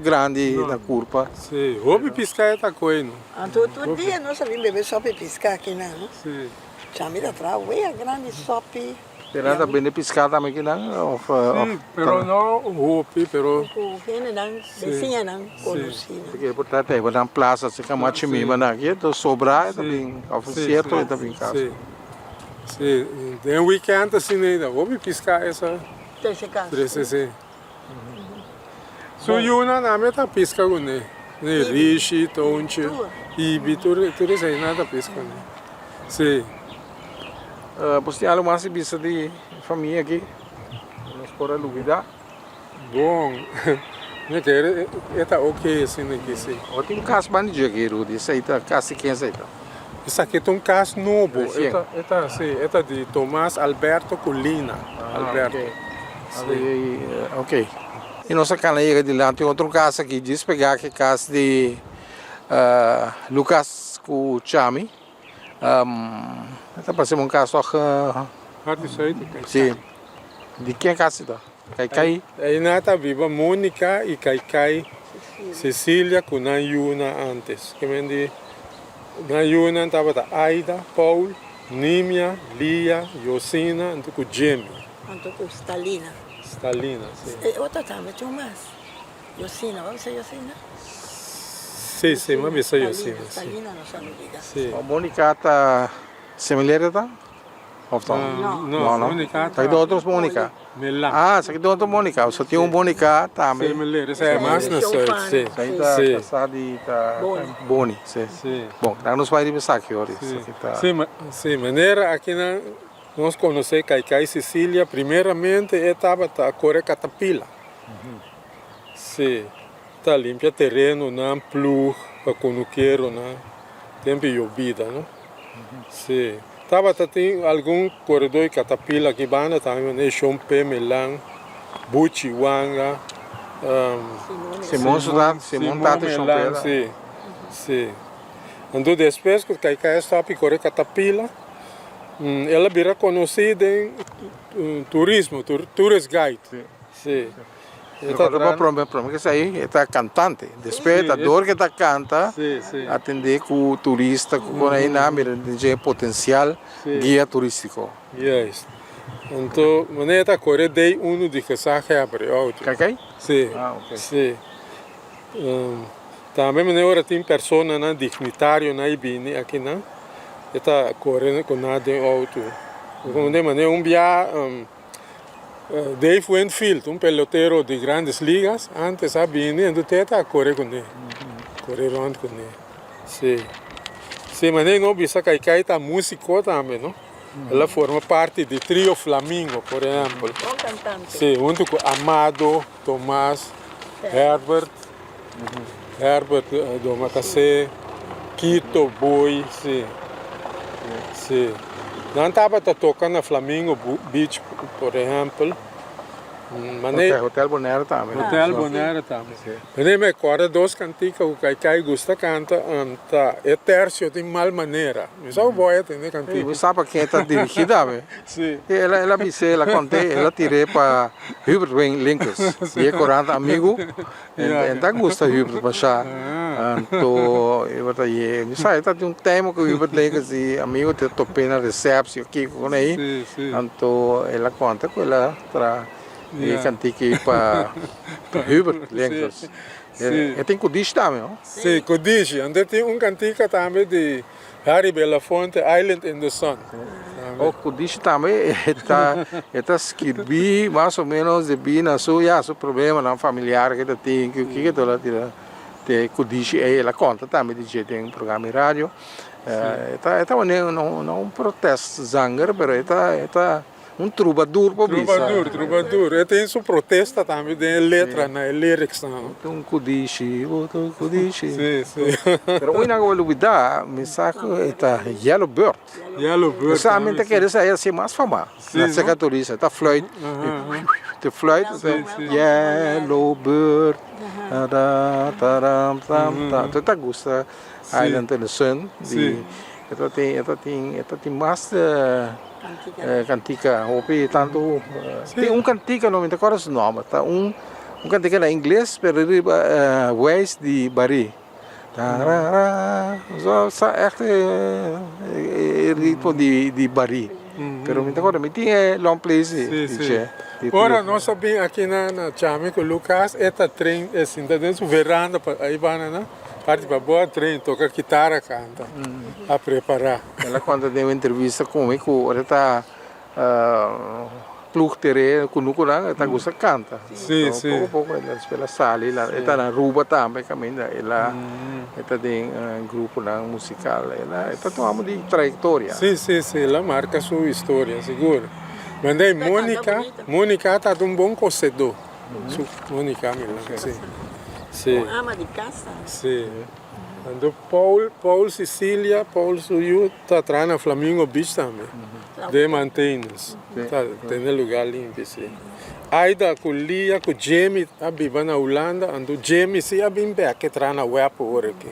S1: grande na curva.
S2: Sim, houve piscar é coisa, não?
S3: Todo dia nós sabemos beber só para piscar aqui, não?
S2: Sim.
S3: Chama da trau, é grande sope.
S1: Pero também de piscar também aqui não.
S2: Sim, pero não houve, pero...
S3: O que não, vizinha não, conhecida.
S1: Porque portanto é uma praça se que mais mima na aqui, então sobrar também oferecer e também casa.
S2: Sim. Sim, tem um weekend assim ainda, houve piscar essa...
S3: Desse caso.
S2: Sim. Suyuna na meta pisca com né. Né, rishi, tonche, ibi, tudo isso aí nada pisca, né. Sim.
S1: Você algo mais bisa de família aqui? Nos por lugar.
S2: Bom, né, que é ok assim aqui, sim.
S1: Ou tem casa bandido aqui, Rudy, isso aí tá casa quem sei tá.
S2: Isso aqui é um caso novo,
S1: Sim.
S2: é de Tomás Alberto Colina. Alberto.
S1: Ok. E nossa canaíra de lá tem outro caso aqui, diz pegar que caso de Lucas com Chami. Está parecendo um caso sim. De quem é casa da? Kaikai?
S2: Aí nada viva Mônica e Kaikai Cecília com Nayuna antes. Que me di Nayuna estava da Aida, Paul, Nímia, Lia, Yosina, então com Jamie.
S3: Então com Stalina.
S2: Stalina, sim.
S3: Outra também tinha mais. Yosina, vamos ser Yosina?
S2: Sim, mas isso aí Yosina.
S3: Stalina não sabe ligar.
S2: Sim.
S1: A Mônica está similar tá? Ou tá?
S2: Não, Mônica
S1: Tá de outros Mônica.
S2: Melan.
S1: Ah, isso aqui de outro Mônica. Só tem um Mônica também.
S2: Similar, essa é mais na sorte, sim.
S1: Isso aí tá passado e tá Boni, sim.
S2: Sim.
S1: Bom, nós nos vai revisar aqui hoje.
S2: Sim, maneira aqui nós conhecemos Kaikai Cecília, primeiramente estava a correr catapila. Sim, está limpia terreno, não plug, para conuqueiro, não tempo llovida, não? Sim, estava tem algum corredor de catapila aqui banda também, né? Chompe, Melan, Buchi, Wanga,
S1: Simão tá de Chompeira.
S2: Sim. Então depois que Kaikai estava a correr catapila, ela vira conhecida em turismo, tourist guide. Sim.
S1: Problema que isso aí é cantante, despertador que canta, atender com o turista, com aí na de potencial guia turístico.
S2: Yes. Então, maneira correr dei de que sabe abre outro.
S1: Cacai?
S2: Sim.
S1: Ah, ok.
S2: Sim. Também maneira tem pessoa na dignitário na ibini aqui não. Está correndo com nada outro. Como de maneira dia Dave Winfield, pelotero de grandes ligas, antes había então está correr com ele. Correr onde com ele. Sim. Sim, mas não bisa Kaikai está músico também, não? Ela forma parte do trio Flamingo, por exemplo.
S3: Bom cantante.
S2: Sim, junto com Amado, Tomás, Herbert do Macacé, Quito, Boi, sim. Sim. Não estava tocando na Flamingo Beach, por exemplo.
S1: Hotel Bonera também.
S2: Hotel Bonera também. Mas me recordo dois canticas que o Kaikai gosta canta, é tercio de mal maneira. Mas eu vou entender cantiga.
S1: Você sabe quem está dirigida, velho?
S2: Sim.
S1: Ela me disse, ela contei, ela tirei para Hubert Linkers. E é corante amigo, então gosta Hubert Bachar. Então, eu vou dizer, me sabe, está de tema com Hubert Linkers e amigo te topei na recepção aqui com ele. Então, ela conta com ela para e cantique para Hubert Linkers. E tem Kudish também, não?
S2: Sim, Kudish. Onde tem cantica também de Harry Belafonte, Island in the Sun.
S1: O Kudish também está escrevi mais ou menos de bem na sua problema não familiar que tem que ela tira de Kudish ela conta também de jeito tem programa de rádio. Está não protesto zanger, mas está troubadour para isso.
S2: Troubadour. E tem sua protesta também, tem letra, né, lyrics não.
S1: Tem Kudish, outro Kudish.
S2: Sim.
S1: Pero hoje na novidade, me saco está Yellow Bird. Essa mente que essa é assim mais famosa. Na secretarista, tá fluit. The fluit, Yellow Bird. Tu tá gosta Island in the Sun. Ito tem mais
S3: Antiga.
S1: cantica, hopi tanto tem cantica não me recordo o nome, tá cantica na inglês, pero Ways de Bari. Zo echt ritmo de Bari. Pero me recordo, me tinha long place.
S2: Ora, nós sabemos aqui na Chame com o Lucas, esta trem, assim, tá dentro da veranda, aí vai, né? Parte para boa trem, toca guitarra, canta, a preparar.
S1: Ela quando deu entrevista comigo, ela tá plug tere kunuko lang ita gusta canta.
S2: Sì, sì.
S1: Poco ela spela sali, ela ita na Ruba também caminho, ela ita tem grupo lang musical, ela ita tuamo di trayectoria.
S2: Sì, la marca sua história, seguro. Mas daí Mônica tá um bom conhecedor. Mônica, sim. Sim.
S3: Ama de casa.
S2: Sim. Quando Paul Sicília, Paul Suyu tá atrás na Flamingo Beach também. De maintenance. Tá, tem lugar limpo, sim. Aida com Lia, com Jamie, a viva na Holanda, ando Jamie se a bem bem que traz na web por aqui.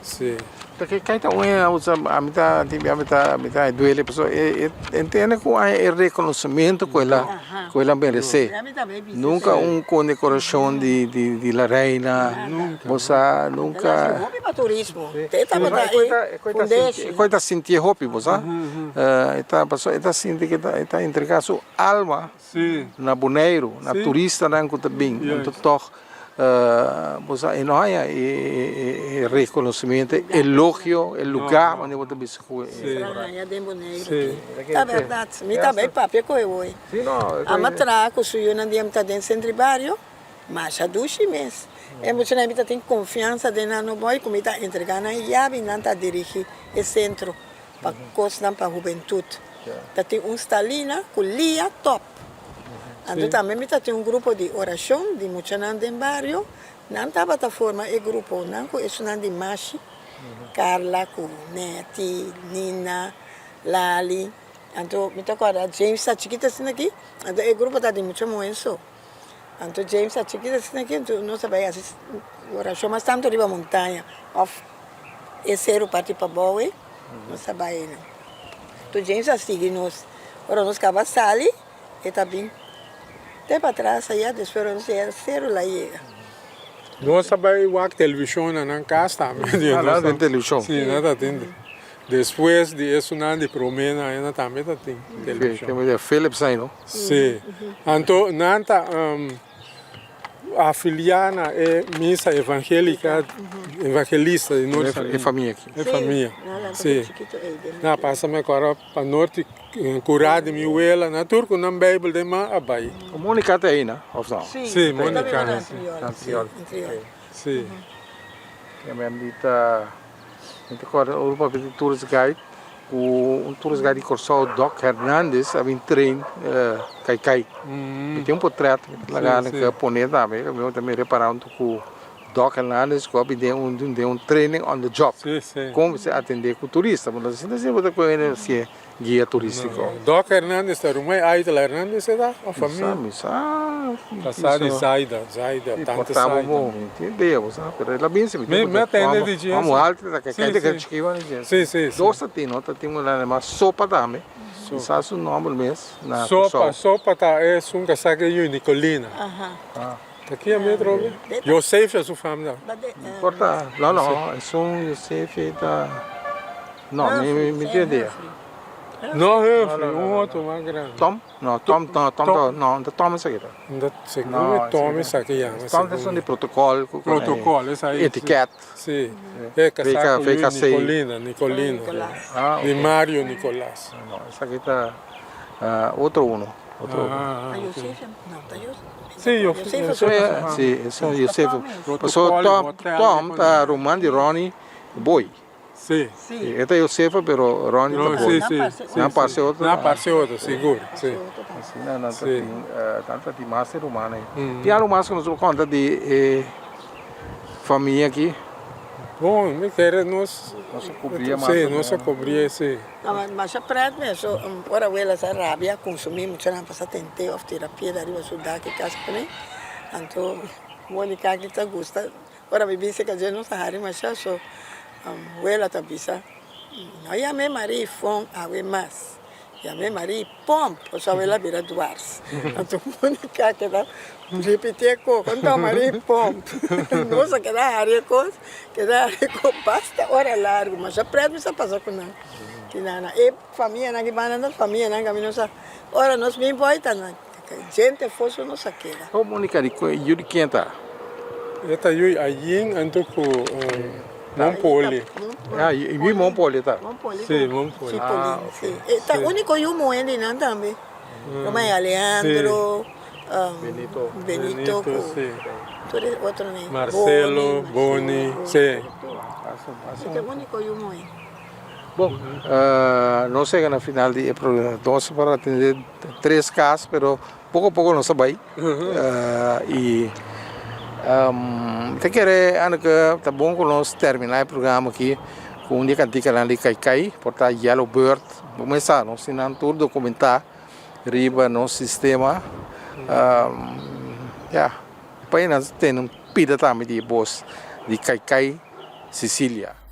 S2: Sim.
S1: Porque kaita usa amita duele pessoa entende com o reconhecimento que ela merece. Nunca condecoração de la reina, moça, nunca.
S3: Hobby para turismo.
S1: Coita sentir hopi, moça. Eta sentir que está entregar sua alma na boneiro, na turista na que bem, então toch moça enoia e reconhecimento, elogio, el lugar onde você biscoito.
S3: É verdade. Me também papi que eu vou. A matraco suyo na dia tá dentro centro barrio, mas a duche mês. É muito na vida tem confiança de não boy como tá entregar na chave não tá dirigir o centro para costa para juventude. Tá tem stalina com lia top. Então também me tem grupo de oração de muitos de barrio. Não estava da forma e grupo não com isso não de Machi, Carla, com Neti, Nina, Lali. Então me toca James está chiquita assim aqui. Então o grupo tá de muito moenso. Então James está chiquita assim aqui. Então não sabe assim oração mas tanto riba montanha. Off esse era o parte para Bowie. Não sabe não. Então James assim nós. Agora nós cava sali e tá bem. Até para trás, aí, depois não sei, zero lá chega.
S2: Nós sabemos que a televisão na casa também.
S1: Nada tem televisão.
S2: Sim, nada tem. Depois de isso, nada de promena, ainda também tem televisão.
S1: Tem o Philips aí, não?
S2: Sim. Então, nada afiliada é missa evangélica, evangelista de norte.
S1: É família aqui.
S2: É família. Sim. Na passa-me agora para norte, curado de miuela, na turco, na Bíblia de ma abai.
S1: A Mônica está aí, né?
S2: Sim, Mônica. Sim.
S1: Que a minha dita, agora o grupo de tourist guide, tourist guide de Corsol, Doc Hernandes, a vem trein, cai. Tem portreto, lá na Caponeta também, eu também reparar com Doc Hernandes, que deu training on the job.
S2: Sim.
S1: Como se atender com turista, mas assim você pode ser guia turístico.
S2: Doc Hernandes, a rumah Aida Hernandes é da família. Passada Zaida, tanta Zaida.
S1: Entendeu, sabe? Mas ela bem se me
S2: atende de
S1: vamos alto, da que que
S2: Sim.
S1: Dosta tem, não tem uma sopa também. Sabe o nome mesmo?
S2: Sopa tá é um casaco de Nicolina. Aqui é meu trobe. Josef é sua família.
S1: Porta, não, é só Josef da não, me entendeu.
S2: Não, outro mais grande.
S1: Tom isso aqui.
S2: Segundo Tom isso aqui é.
S1: Tom é de protocolo,
S2: isso aí.
S1: Etiqueta.
S2: Sim. É casaco
S1: de
S2: Nicolina. De Mário Nicolás.
S1: Não, isso aqui tá outro uno.
S2: Sim,
S1: Isso é Josef. Tom tá Roman de Ronnie Boy.
S2: Sim.
S1: Este é Josef, pero Ronnie tá Boy. Não passe outro.
S2: Seguro. Sim.
S1: Não tem tanta de massa romana. Tem algo mais que nos conta de família aqui.
S2: Bom, me quer nós
S1: cobria mais.
S2: Sim, nós cobria sim.
S3: Mas a prato mesmo, ora ela essa rábia consumir muito na passa tente of terapia da riba sudar que casa também. Então, Mônica que tá gosta. Ora me disse que já não sahari mas só ela tá bisa não chamei Maria Fon, ave mais. Chamei Maria Pomp, o só ela vira Duars. Então, comunicar que dá, repetir com, então Maria Pomp. Nossa, que dá haricos, basta hora largo, mas já prédio se passa com nada. Que nada, e família na que vai na família na caminho sa, ora nós me importa na, gente fosse nossa queda.
S1: Ô, Mônica, de quem tá?
S2: Eta eu aí ando com Montpoli.
S1: Ah, e vi Montpoli, tá?
S2: Sim, Montpoli.
S3: Cipolin, sim. Está único eu moendo não também. Como é Alejandro, Benito,
S2: sim.
S3: outro nome.
S2: Marcelo, Boni, sim.
S3: É o único eu moendo.
S1: Bom, não sei na final do programa, nós para atender 3 casos, mas pouco a pouco nós vai. E te querer que tá bom que nós terminar o programa aqui com um dia cantica lá de Cai, portar Yellow Bird, vamos começar, nós ensinando tudo, documentar, riba no sistema, para nós ter um pida também de boss de Cai, Sicília.